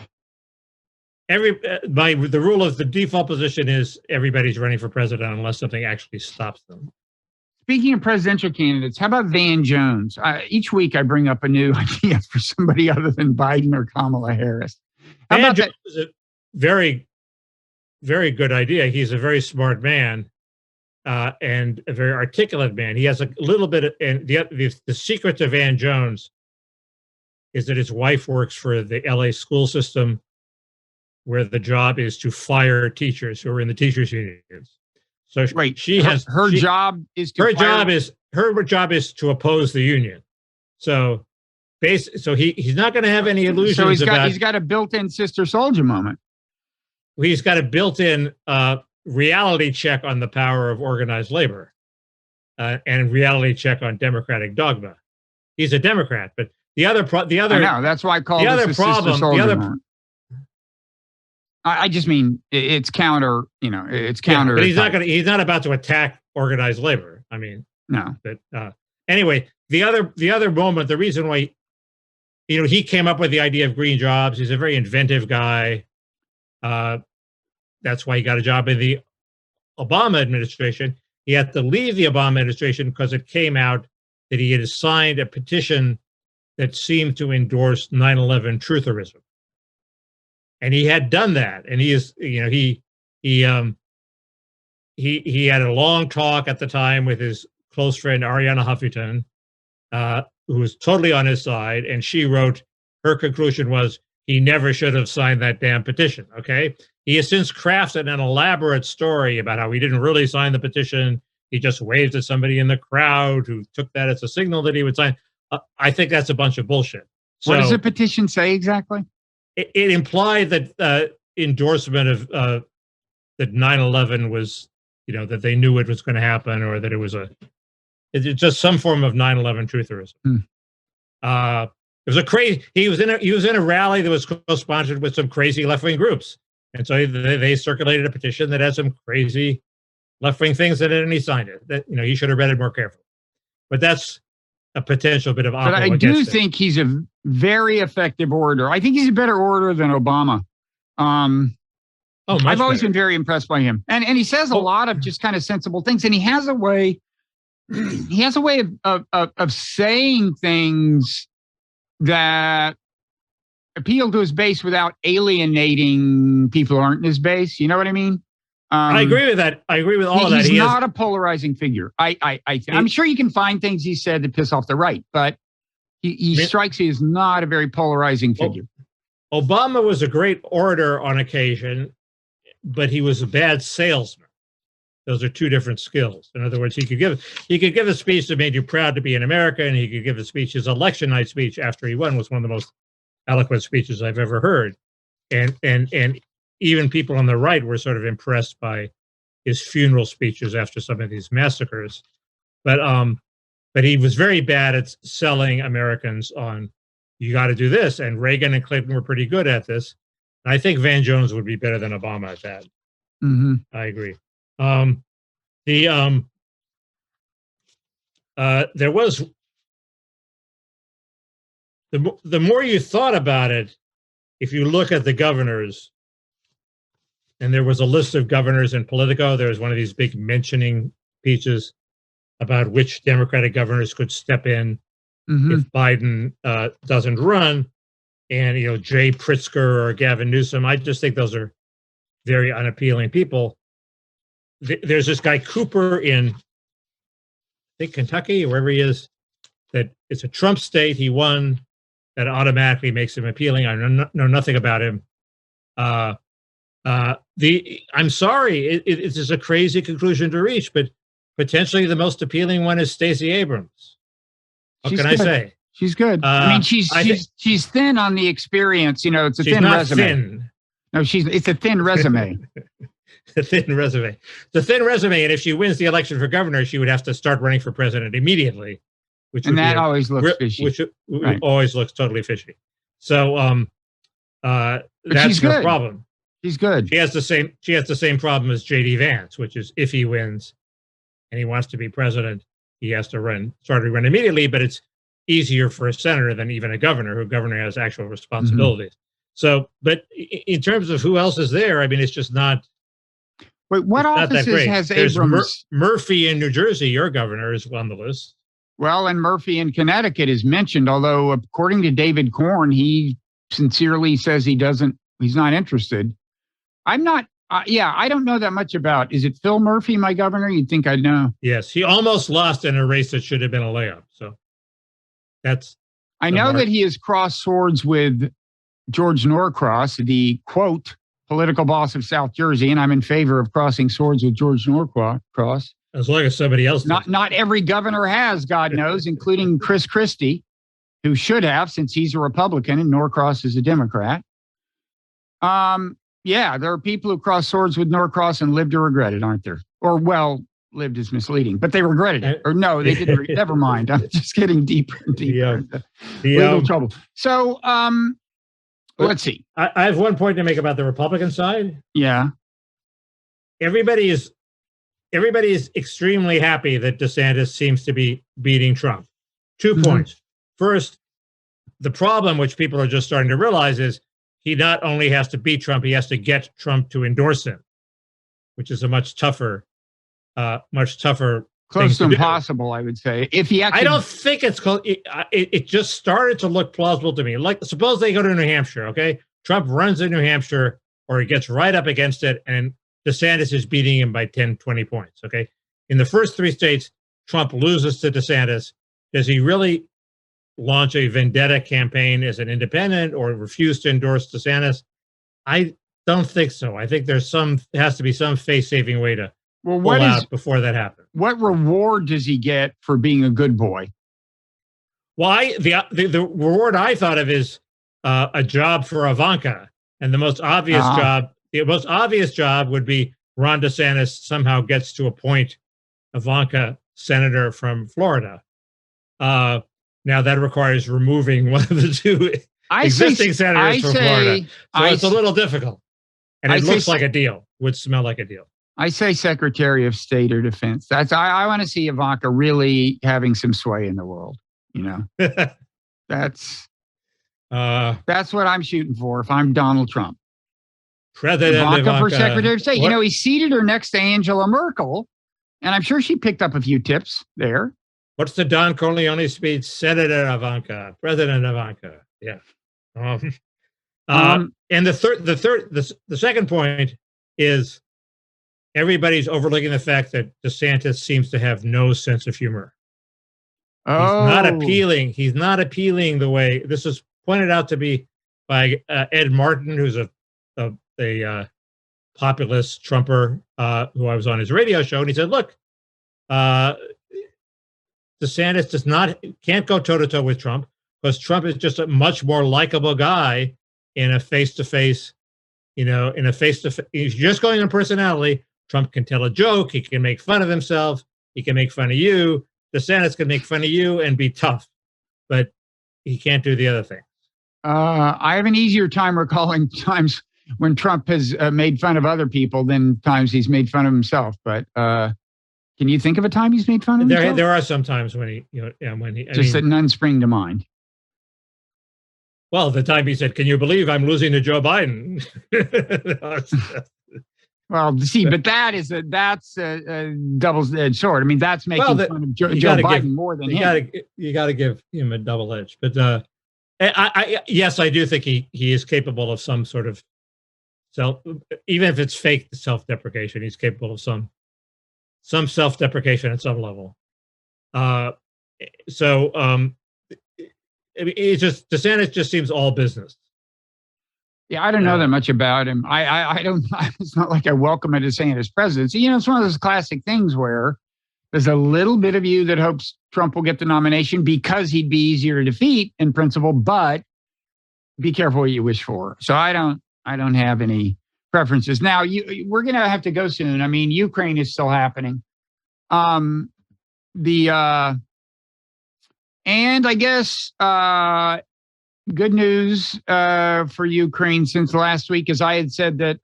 The rule of the default position is everybody's running for president unless something actually stops them. Speaking of presidential candidates, how about Van Jones? Each week I bring up a new idea for somebody other than Biden or Kamala Harris. Van Jones is a very, very good idea. He's a very smart man and a very articulate man. He has a little bit of, and the secret to Van Jones is that his wife works for the LA school system, where the job is to fire teachers who are in the teachers' unions. So her job is to oppose the union. So he's not going to have any illusions. So he's got a built-in Sister Soldier moment. He's got a built-in reality check on the power of organized labor and reality check on democratic dogma. He's a Democrat, but I know that's why I call this the Sister Soldier moment. I just mean it's counter. It's counter. But he's not about to attack organized labor. I mean, No. but anyway, the other moment, the reason why, he came up with the idea of green jobs. He's a very inventive guy. That's why he got a job in the Obama administration. He had to leave the Obama administration because it came out that he had signed a petition that seemed to endorse 9/11 trutherism. And he had done that. And he had a long talk at the time with his close friend, Arianna Huffington, who was totally on his side. And she wrote, her conclusion was he never should have signed that damn petition. Okay. He has since crafted an elaborate story about how he didn't really sign the petition. He just waved at somebody in the crowd who took that as a signal that he would sign. I think that's a bunch of bullshit. So, what does the petition say exactly? It implied that endorsement of that 9/11 was, that they knew it was going to happen, or that it was it's just some form of 9/11 trutherism. It was a crazy. He was in a rally that was co-sponsored with some crazy left-wing groups, and so they circulated a petition that had some crazy left-wing things in it, and he signed it. That he should have read it more carefully. But that's a potential bit of. But I do think he's a very effective orator. I think he's a better orator than Obama. I've always been very impressed by him, and he says a lot of just kind of sensible things, and he has a way. He has a way of saying things that appeal to his base without alienating people who aren't in his base. You know what I mean? I agree with that. I agree with all of that. He's not a polarizing figure. I'm sure you can find things he said that piss off the right, but he strikes me as not a very polarizing figure. Obama was a great orator on occasion, but he was a bad salesman. Those are two different skills. In other words, he could give a speech that made you proud to be an American, and he could give a speech. His election night speech after he won was one of the most eloquent speeches I've ever heard, and even people on the right were sort of impressed by his funeral speeches after some of these massacres. But he was very bad at selling Americans on, you got to do this. And Reagan and Clinton were pretty good at this. And I think Van Jones would be better than Obama at that. Mm-hmm. I agree. There was, the more you thought about it, if you look at the governors, and there was a list of governors in Politico. There was one of these big mentioning speeches about which Democratic governors could step in if Biden doesn't run. And, Jay Pritzker or Gavin Newsom, I just think those are very unappealing people. There's this guy Cooper in, I think, Kentucky, or wherever he is, that it's a Trump state. He won. That automatically makes him appealing. I know nothing about him. I'm sorry, it is a crazy conclusion to reach, but potentially the most appealing one is Stacey Abrams. What can I say? She's good. I mean, she's thin on the experience. It's a thin resume. Thin. No, it's a thin resume. A thin resume. The thin resume, and if she wins the election for governor, she would have to start running for president immediately, always looks fishy. Which always looks totally fishy. So, that's her problem. She's good. She has the same problem as J.D. Vance, which is if he wins and he wants to be president, he has to start to run immediately. But it's easier for a senator than even a governor, governor has actual responsibilities. So, but in terms of who else is there, I mean, it's just not. Wait, what offices has Abrams? Murphy in New Jersey, your governor, is on the list. Well, and Murphy in Connecticut is mentioned, although according to David Corn, he sincerely says he's not interested. I'm not, I don't know that much about, is it Phil Murphy, my governor? You'd think I'd know. Yes, he almost lost in a race that should have been a layup. So I know that he has crossed swords with George Norcross, the quote, political boss of South Jersey, and I'm in favor of crossing swords with George Norcross. As long as somebody else does. Not every governor has, God knows, including Chris Christie, who should have, since he's a Republican and Norcross is a Democrat. Yeah, there are people who cross swords with Norcross and live to regret it, aren't there? Or, well, lived is misleading, but they regretted it. Or no, they didn't. Never mind. I'm just getting deeper and deeper into legal trouble. So, let's see. I have one point to make about the Republican side. Yeah. Everybody is everybody is extremely happy that DeSantis seems to be beating Trump. 2 points. First, the problem, which people are just starting to realize, is he not only has to beat Trump, he has to get Trump to endorse him, which is a much tougher close to impossible, I would say. If he actually, I don't think it's close. It just started to look plausible to me. Like, suppose they go to New Hampshire, okay? Trump runs in New Hampshire, or he gets right up against it, and DeSantis is beating him by 10, 20 points, okay? In the first 3 states, Trump loses to DeSantis. Does he really launch a vendetta campaign as an independent or refuse to endorse DeSantis? I don't think so. I think there has to be some face-saving way to pull out before that happens. What reward does he get for being a good boy? Well, the reward I thought of is a job for Ivanka, and the most obvious job would be Ron DeSantis somehow gets to appoint Ivanka senator from Florida. Now that requires removing one of the 2 existing senators from Florida, so it's a little difficult. And it looks like a deal. Would smell like a deal. I say Secretary of State or Defense. I want to see Ivanka really having some sway in the world. You know, that's what I'm shooting for if I'm Donald Trump. Ivanka for Secretary of State. What? You know, he seated her next to Angela Merkel, and I'm sure she picked up a few tips there. What's the Don Corleone speech? Senator Ivanka, President Ivanka. Yeah. And the second point is everybody's overlooking the fact that DeSantis seems to have no sense of humor. Oh. He's not appealing the way this is pointed out to be by Ed Martin, who's a populist Trumper who I was on his radio show, and he said, "Look, DeSantis can't go toe-to-toe with Trump because Trump is just a much more likable guy in a face-to-face, he's just going on personality. Trump can tell a joke. He can make fun of himself. He can make fun of you. DeSantis can make fun of you and be tough, but he can't do the other thing." I have an easier time recalling times when Trump has made fun of other people than times he's made fun of himself. But can you think of a time he's made fun of himself? There are some times when that none spring to mind. Well, the time he said, "Can you believe I'm losing to Joe Biden?" Well, see, but that's a double-edged sword. I mean, that's making fun of Joe Biden more than him. You got to give him a double edge. But yes, I do think he is capable of some sort of even if it's fake self-deprecation, he's capable of some self-deprecation at some level. It's just DeSantis just seems all business. Yeah, I don't know that much about him. I don't. It's not like I welcome a DeSantis presidency. You know, it's one of those classic things where there's a little bit of you that hopes Trump will get the nomination because he'd be easier to defeat in principle, but be careful what you wish for. So I don't have any preferences. Now we're going to have to go soon. I mean, Ukraine is still happening. And I guess good news for Ukraine since last week, as I had said that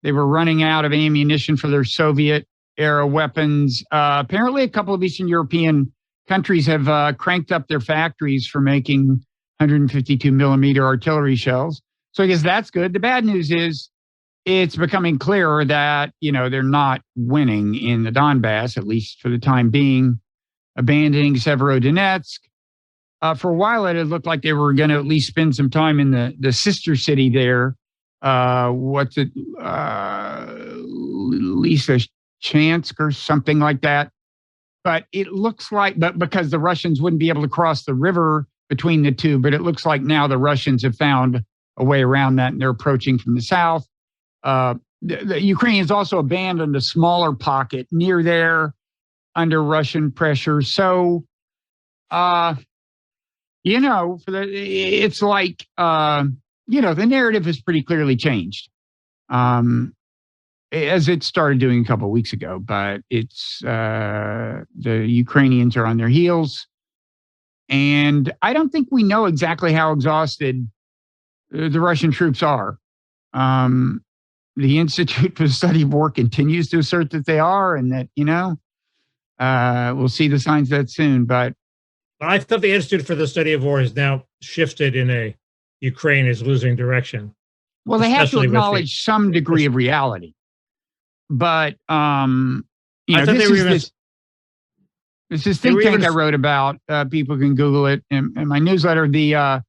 they were running out of ammunition for their Soviet-era weapons. Apparently, a couple of Eastern European countries have cranked up their factories for making 152 millimeter artillery shells. So I guess that's good. The bad news is it's becoming clearer that, they're not winning in the Donbass, at least for the time being, abandoning Severodonetsk. For a while, it had looked like they were going to at least spend some time in the sister city there. Lysychansk or something like that. But it looks like, because the Russians wouldn't be able to cross the river between the two, but it looks like now the Russians have found a way around that and they're approaching from the south. The Ukrainians also abandoned a smaller pocket near there under Russian pressure. So, it's like, the narrative has pretty clearly changed as it started doing a couple of weeks ago. But it's the Ukrainians are on their heels. And I don't think we know exactly how exhausted the Russian troops are. the Institute for the Study of War continues to assert that they are, and that, we'll see the signs of that soon. But I thought the Institute for the Study of War has now shifted in a Ukraine is losing direction. Well, they have to acknowledge some degree of reality. But, this is think tank I wrote about. People can Google it in my newsletter. The,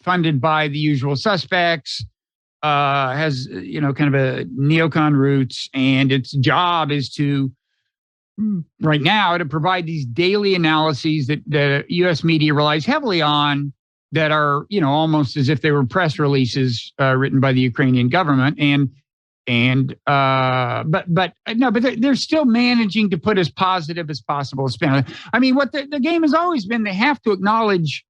funded by the usual suspects, has, kind of a neocon roots. And its job is to, right now, to provide these daily analyses that the U.S. media relies heavily on, that are, almost as if they were press releases written by the Ukrainian government. But they're still managing to put as positive as possible a spin on it. I mean, what the game has always been, they have to acknowledge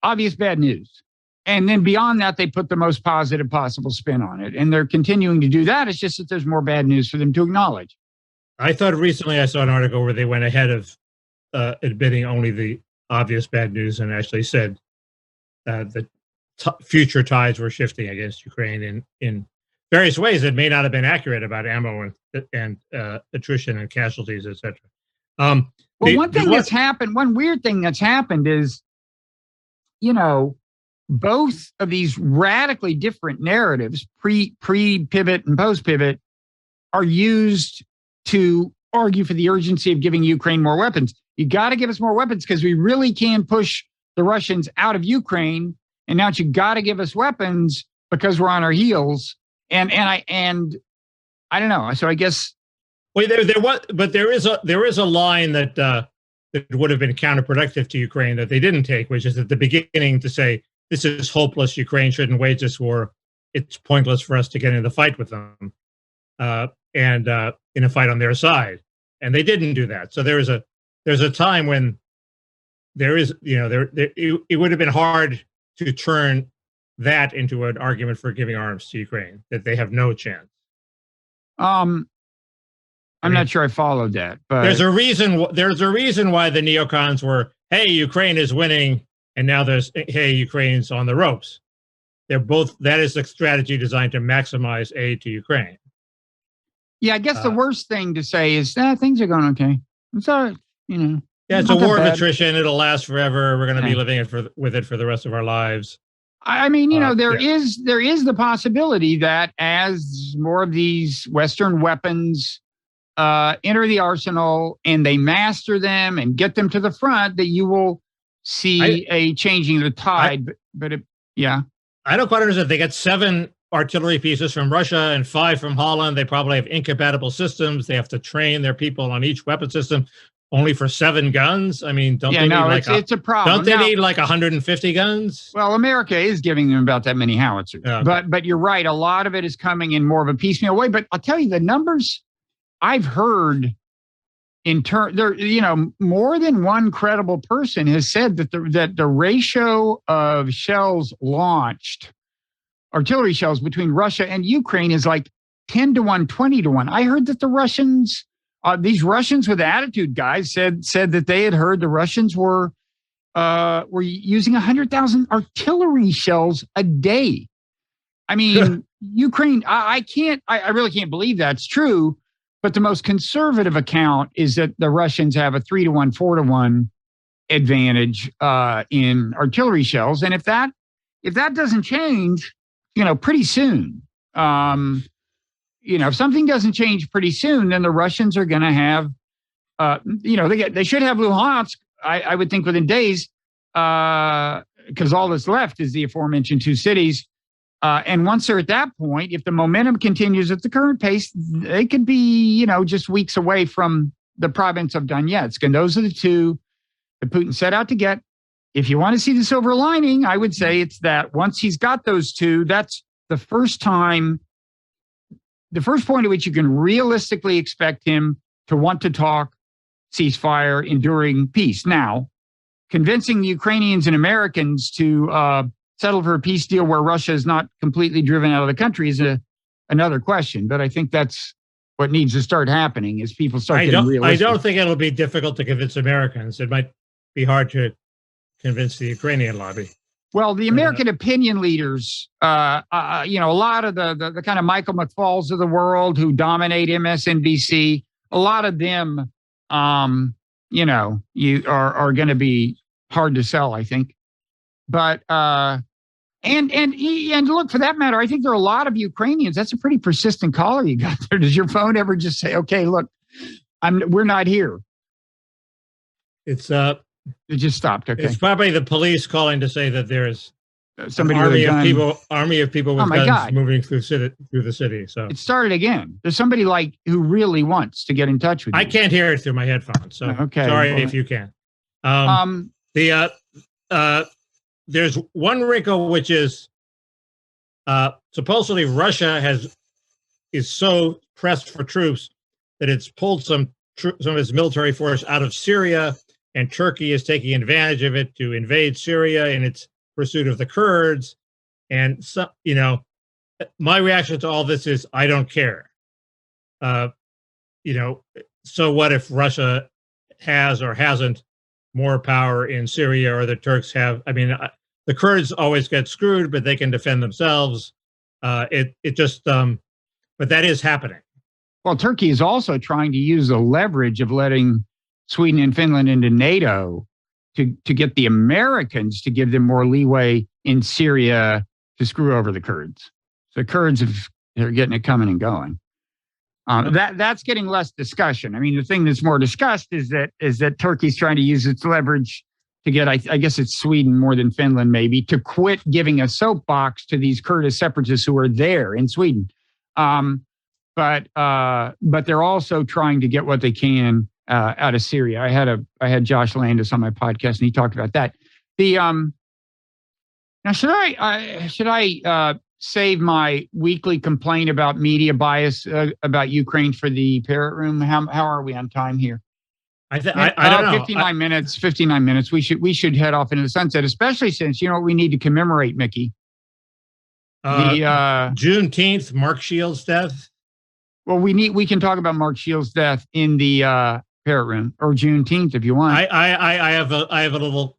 obvious bad news. And then beyond that, they put the most positive possible spin on it. And they're continuing to do that. It's just that there's more bad news for them to acknowledge. I thought recently I saw an article where they went ahead of admitting only the obvious bad news and actually said that future tides were shifting against Ukraine in various ways that may not have been accurate about ammo and attrition and casualties, etc. One weird thing that's happened is, both of these radically different narratives, pre-pivot and post-pivot, are used to argue for the urgency of giving Ukraine more weapons. You got to give us more weapons because we really can push the Russians out of Ukraine. And now you got to give us weapons because we're on our heels. And I don't know. So I guess. Well, there is a line that would have been counterproductive to Ukraine that they didn't take, which is at the beginning to say, this is hopeless. Ukraine shouldn't wage this war. It's pointless for us to get into the fight with them, and in a fight on their side. And they didn't do that. So there's a time when it would have been hard to turn that into an argument for giving arms to Ukraine, that they have no chance. I'm not sure I followed that, but there's a reason why the neocons were, hey, Ukraine is winning, and now there's, hey, Ukraine's on the ropes. That is a strategy designed to maximize aid to Ukraine. Yeah, I guess the worst thing to say is things are going okay. It's all right, Yeah, it's a war of attrition. It'll last forever. We're going to be living with it for the rest of our lives. I mean, there is the possibility that as more of these Western weapons enter the arsenal and they master them and get them to the front, that you will see a changing of the tide. I don't quite understand. They got 7 artillery pieces from Russia and 5 from Holland. They probably have incompatible systems. They have to train their people on each weapon system. Only for 7 guns? I mean, it's a problem. Don't they need like 150 guns? Well, America is giving them about that many howitzers. Yeah. But you're right. A lot of it is coming in more of a piecemeal way. But I'll tell you, the numbers I've heard more than one credible person has said that the ratio of shells launched, artillery shells between Russia and Ukraine, is like 10 to 1, 20 to 1. I heard that the Russians, these Russians with attitude guys said that they had heard the Russians were using 100,000 artillery shells a day. I mean, Ukraine, I really can't believe that's true. But the most conservative account is that the Russians have a 3 to 1, 4 to 1 advantage in artillery shells. And if that doesn't change, pretty soon, if something doesn't change pretty soon, then the Russians are going to have, they should have Luhansk, I would think, within days, because all that's left is the aforementioned 2 cities. And once they're at that point, if the momentum continues at the current pace, they could be, just weeks away from the province of Donetsk. And those are the 2 that Putin set out to get. If you want to see the silver lining, I would say it's that once he's got those 2, that's the first point at which you can realistically expect him to want to talk ceasefire, enduring peace. Now, convincing the Ukrainians and Americans to settle for a peace deal where Russia is not completely driven out of the country is another question. But I think that's what needs to start happening is people start getting realistic. I don't think it'll be difficult to convince Americans. It might be hard to convince the Ukrainian lobby. Well, the American opinion leaders, a lot of the kind of Michael McFalls of the world who dominate MSNBC, a lot of them, you are going to be hard to sell, I think. But and look, for that matter, I think there are a lot of Ukrainians. That's a pretty persistent caller you got there. Does your phone ever just say, "Okay, look, we're not here"? It just stopped. Okay. It's probably the police calling to say that there's somebody army of people with guns moving through the city. So it started again. There's somebody who really wants to get in touch with you. I can't hear it through my headphones. So okay, sorry if you can. There's one wrinkle, which is supposedly Russia is so pressed for troops that it's pulled some of its military force out of Syria. And Turkey is taking advantage of it to invade Syria in its pursuit of the Kurds. And, my reaction to all this is, I don't care. So what if Russia has or hasn't more power in Syria, or the Turks have? I mean, the Kurds always get screwed, but they can defend themselves. But that is happening. Well, Turkey is also trying to use the leverage of letting Sweden and Finland into NATO to get the Americans to give them more leeway in Syria to screw over the Kurds. So the Kurds they're getting it coming and going. That's getting less discussion. I mean, the thing that's more discussed is that Turkey's trying to use its leverage to get, I guess it's Sweden more than Finland maybe, to quit giving a soapbox to these Kurdish separatists who are there in Sweden. But they're also trying to get what they can out of Syria. I had Josh Landis on my podcast, and he talked about that. Now should I save my weekly complaint about media bias about Ukraine for the Parrot Room? How are we on time here? I don't know. 59 minutes. 59 minutes. We should head off into the sunset, especially since we need to commemorate Mickey. Juneteenth, Mark Shields' death. Well, we can talk about Mark Shields' death in the Parrot Room, or Juneteenth if you want. I have a little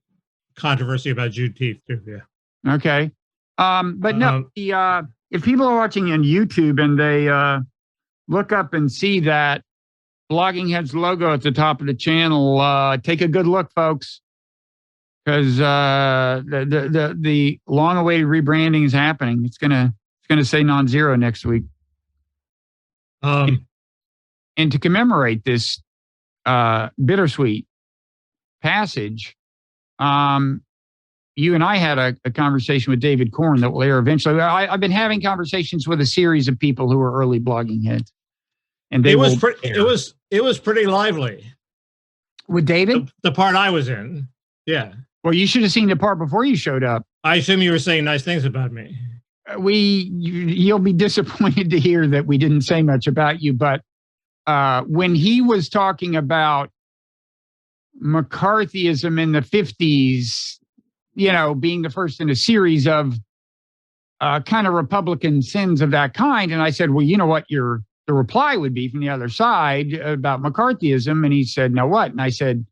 controversy about Juneteenth too. Yeah. Okay. But no, if people are watching on YouTube and they look up and see that Bloggingheads logo at the top of the channel, take a good look, folks, because the long-awaited rebranding is happening. It's gonna say non-zero next week. And to commemorate this bittersweet passage, you and I had a conversation with David Korn that will air eventually. I've been having conversations with a series of people who are early blogging heads, and it was pretty lively with David. The part I was in, yeah. Well, you should have seen the part before you showed up. I assume you were saying nice things about me. You'll be disappointed to hear that we didn't say much about you, but when he was talking about McCarthyism in the 50s, being the first in a series of kind of Republican sins of that kind, and I said, well, you know what the reply would be from the other side about McCarthyism, and he said, no, what? And I said,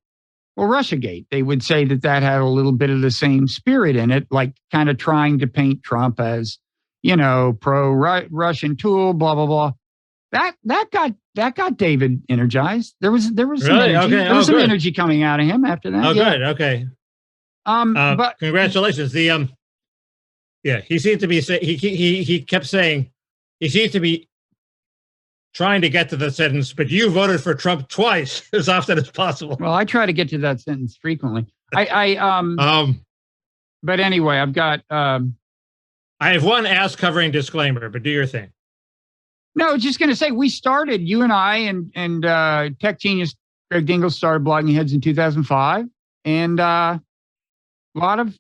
well, Russiagate. They would say that had a little bit of the same spirit in it, like kind of trying to paint Trump as, pro-Russian tool, blah, blah, blah. That got David energized. There was some really? energy. Okay. There was some energy coming out of him after that. Oh, yeah. Good. Okay. But congratulations. He seemed to be he kept saying he seemed to be trying to get to the sentence, but you voted for Trump twice as often as possible. Well, I try to get to that sentence frequently. But anyway, I've got I have one ass covering disclaimer, but do your thing. No, just going to say we started, you and I and tech genius Greg Dingle started Bloggingheads in 2005, and a lot of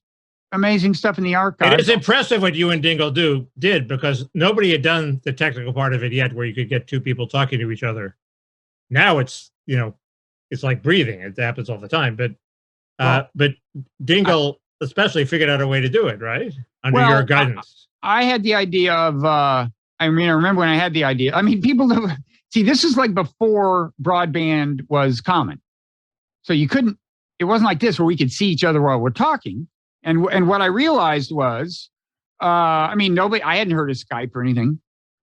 amazing stuff in the archive. It is impressive what you and Dingle did, because nobody had done the technical part of it yet, where you could get two people talking to each other. Now it's it's like breathing; it happens all the time. But Dingle especially figured out a way to do it, right? Under your guidance. I had the idea of. I remember when I had the idea. I mean, people see. This is like before broadband was common, so you couldn't. It wasn't like this where we could see each other while we're talking. And what I realized was, I mean, I hadn't heard of Skype or anything.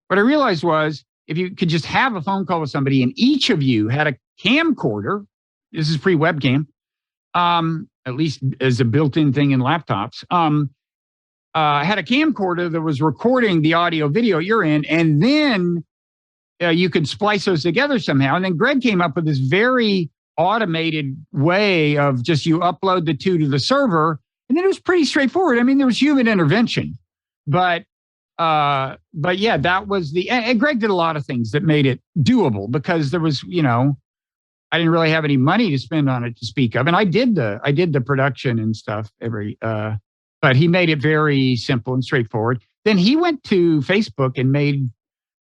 What I realized was if you could just have a phone call with somebody and each of you had a camcorder, this is pre-webcam, at least as a built-in thing in laptops, had a camcorder that was recording the audio video you're in, and then you could splice those together somehow. And then Greg came up with this very automated way of just you upload the two to the server, and then it was pretty straightforward. I mean, there was human intervention, but yeah, that was and Greg did a lot of things that made it doable because there was, I didn't really have any money to spend on it to speak of. And I did the production and stuff but he made it very simple and straightforward. Then he went to Facebook and made,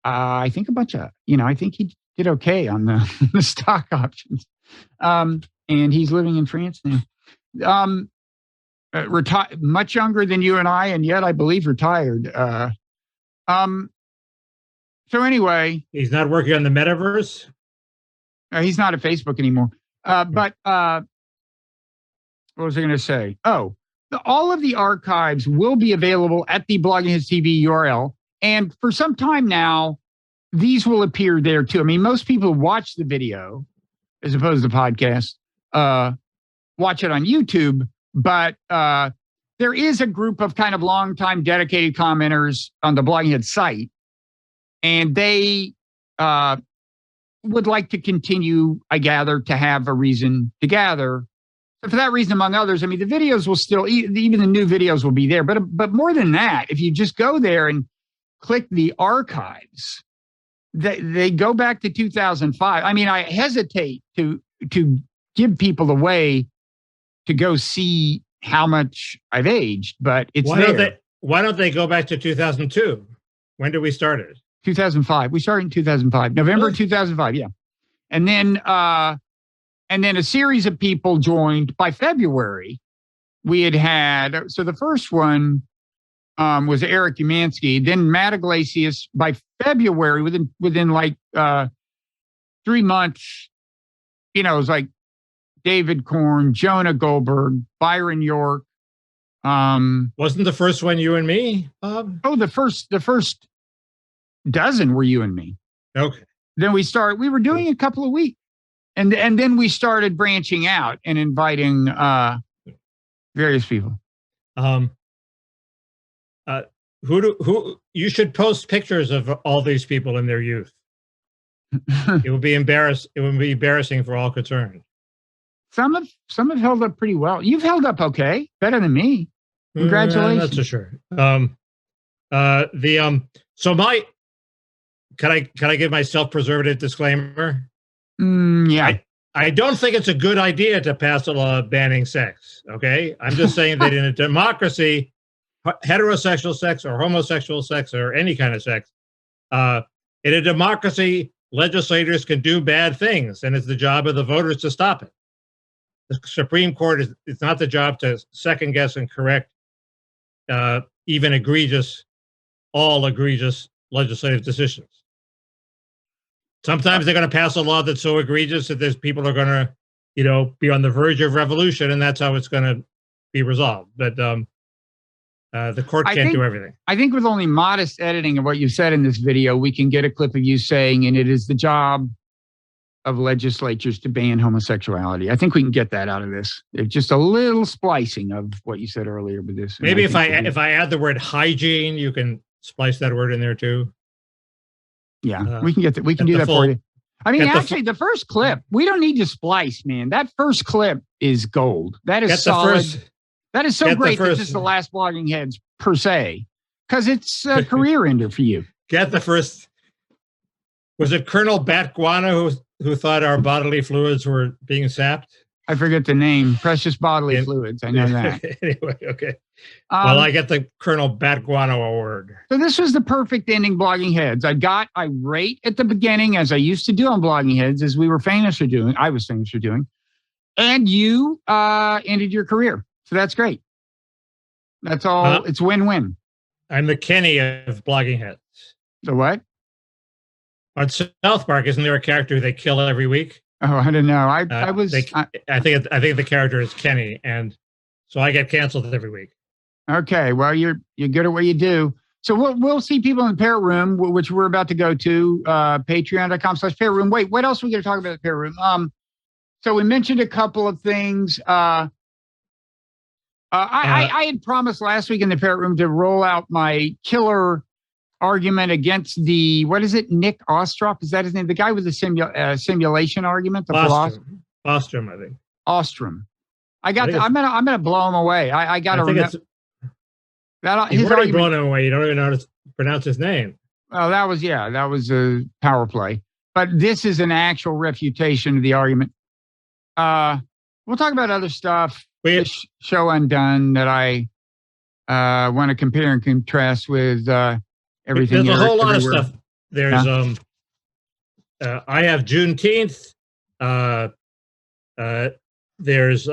I think a bunch of, I think he did okay on the stock options. And he's living in France now. Much younger than you and I, and yet I believe retired. So anyway, he's not working on the metaverse. He's not at Facebook anymore. But what was I going to say? Oh, all of the archives will be available at the Bloggingheads TV URL, and for some time now, these will appear there too. I mean, most people watch the video as opposed to podcast, watch it on YouTube. But there is a group of kind of longtime dedicated commenters on the Bloggingheads site, and they would like to continue, I gather, to have a reason to gather. So for that reason, among others, I mean, the videos will still, even the new videos will be there. But more than that, if you just go there and click the archives, they go back to 2005. I mean, I hesitate to give people a way to go see how much I've aged, but it's why don't they go back to 2002? When did we start it? 2005. We started in 2005, November 2005. Yeah. And then a series of people joined by February. We had, so the first one was Eric Umansky, then Matt Iglesias. By February, within like 3 months, it was like David Korn, Jonah Goldberg, Byron York. Wasn't the first one you and me, Bob? Oh, the first dozen were you and me. Okay. Then we were doing a couple of weeks. And then we started branching out and inviting various people. Who you should post pictures of all these people in their youth. It would be embarrassing for all concerned. Some have held up pretty well. You've held up okay, better than me. Congratulations. That's for sure. So can I give my self-preservative disclaimer? Yeah. I don't think it's a good idea to pass a law banning sex. Okay, I'm just saying that in a democracy, heterosexual sex or homosexual sex or any kind of sex, in a democracy, legislators can do bad things, and it's the job of the voters to stop it. The Supreme Court it's not the job to second guess and correct even egregious legislative decisions. Sometimes they're going to pass a law that's so egregious that there's people are going to, be on the verge of revolution, and that's how it's going to be resolved. But the court can't do everything. I think with only modest editing of what you said in this video, we can get a clip of you saying, and it is the job of legislatures to ban homosexuality. I think we can get that out of this. It's just a little splicing of what you said earlier with this. Maybe if I add the word hygiene, you can splice that word in there too. Yeah, we can get that. We can do that for you. I mean, actually, the first clip, we don't need to splice, man. That first clip is gold. That is solid. That is so great that this is the last Bloggingheads per se, because it's a career ender for you. Get the first. Was it Colonel Batguana who thought our bodily fluids were being sapped? I forget the name. Precious bodily fluids. I know that. Anyway, okay. Well, I get the Colonel Batguano award. So this was the perfect ending, Bloggingheads. I got irate at the beginning, as I used to do on Bloggingheads, as I was famous for doing. And you ended your career. So that's great. That's all. It's win-win. I'm the Kenny of Bloggingheads. The what? On South Park, isn't there a character who they kill every week? Oh, I don't know. I think the character is Kenny, and So I get canceled every week. Okay, well, you're good at what you do. So we'll see people in the Parrot Room, which we're about to go to, patreon.com/Parrot Room. Wait, what else are we going to talk about at the Parrot Room? So we mentioned a couple of things. I had promised last week in the Parrot Room to roll out my killer argument against what is it, Nick Bostrom? Is that his name? The guy with the simulation argument? The philosopher? Bostrom, I think. Ostrom. I'm gonna blow him away. I got to remember. You've already blown him away. You don't even know how to pronounce his name. Oh, that was a power play. But this is an actual refutation of the argument. We'll talk about other stuff. This show Undone that I want to compare and contrast with everything. There's a whole lot of stuff. There's I have Juneteenth. There's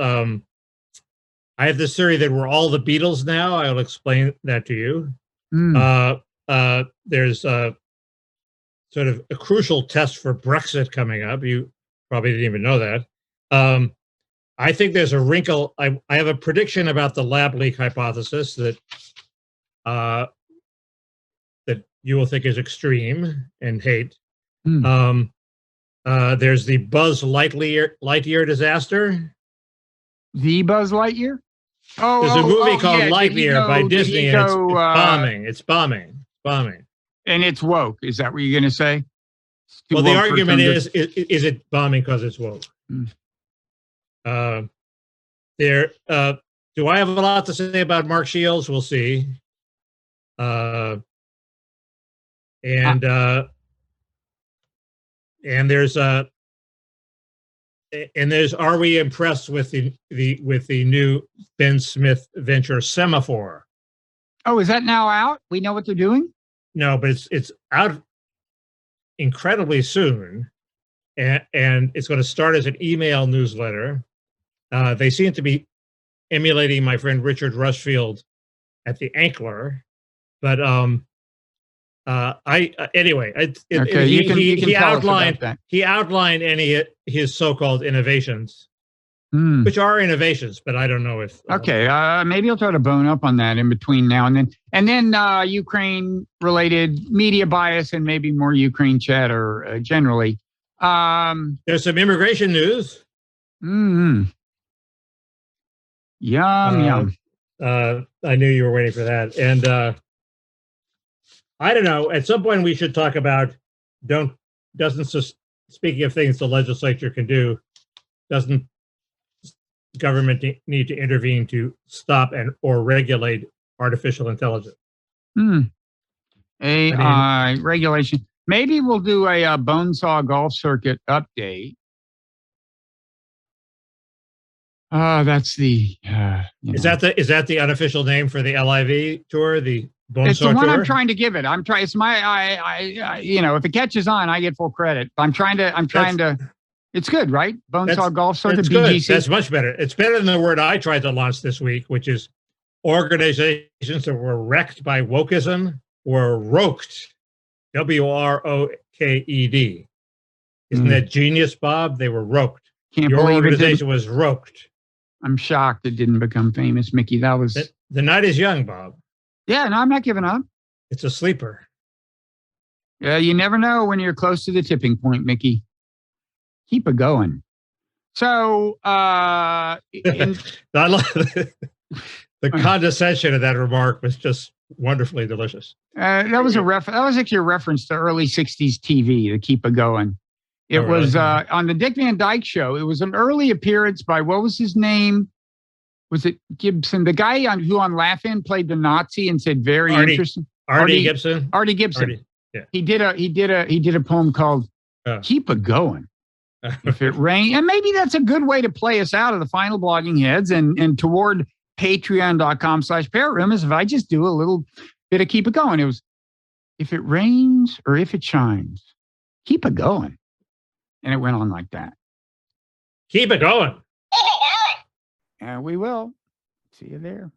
I have this theory that we're all the Beatles now. I'll explain that to you. There's sort of a crucial test for Brexit coming up. You probably didn't even know that. I think there's a wrinkle. I have a prediction about the lab leak hypothesis that that you will think is extreme and hate. There's the Buzz Lightyear disaster. The Buzz Lightyear? There's a movie called Lightyear by Disney, and it's bombing. And it's woke. Is that what you're going to say? Well, the argument is it bombing because it's woke? Do I have a lot to say about Mark Shields? We'll see. And there's are we impressed with the new Ben Smith venture Semafor? Oh, is that now out? We know what they're doing? No, but it's out incredibly soon, and it's going to start as an email newsletter. They seem to be emulating my friend Richard Rushfield at the Ankler, but he outlined his so-called innovations, which are innovations, but I don't know if maybe I'll try to bone up on that in between now and then Ukraine related media bias and maybe more Ukraine chatter generally. There's some immigration news. Yum. I knew you were waiting for that. And I don't know, at some point we should talk about speaking of things the legislature can do, doesn't government need to intervene to stop or regulate artificial intelligence? AI regulation. Maybe we'll do a Bonesaw Golf Circuit update. That's the is that the unofficial name for the LIV tour? The Bonesaw it's the one tour? I'm trying to give it. It's my I if it catches on, I get full credit. I'm trying to. It's good, right? Bonesaw Golf Circuit, BGC. That's much better. It's better than the word I tried to launch this week, which is organizations that were wrecked by wokeism were roked. WROKED. Isn't that genius, Bob? They were roked. Your organization was roked. I'm shocked it didn't become famous, Mickey. That was the night is young, Bob. Yeah, no, I'm not giving up. It's a sleeper. Yeah, you never know when you're close to the tipping point, Mickey. Keep it going. So, I love the condescension of that remark was just wonderfully delicious. That was actually a reference to early '60s TV. To keep it going. It was on the Dick Van Dyke Show. It was an early appearance by, what was his name? Was it Gibson? The guy who on Laugh-In played the Nazi and said very interesting. Artie Gibson. Artie Gibson. Yeah. He did a poem called "Keep It Going." If it rains, and maybe that's a good way to play us out of the final blogging heads and toward patreon.com/Parrot Room is if I just do a little bit of keep it going. It was, if it rains or if it shines, keep it going. And it went on like that. Keep it going. And we will. See you there.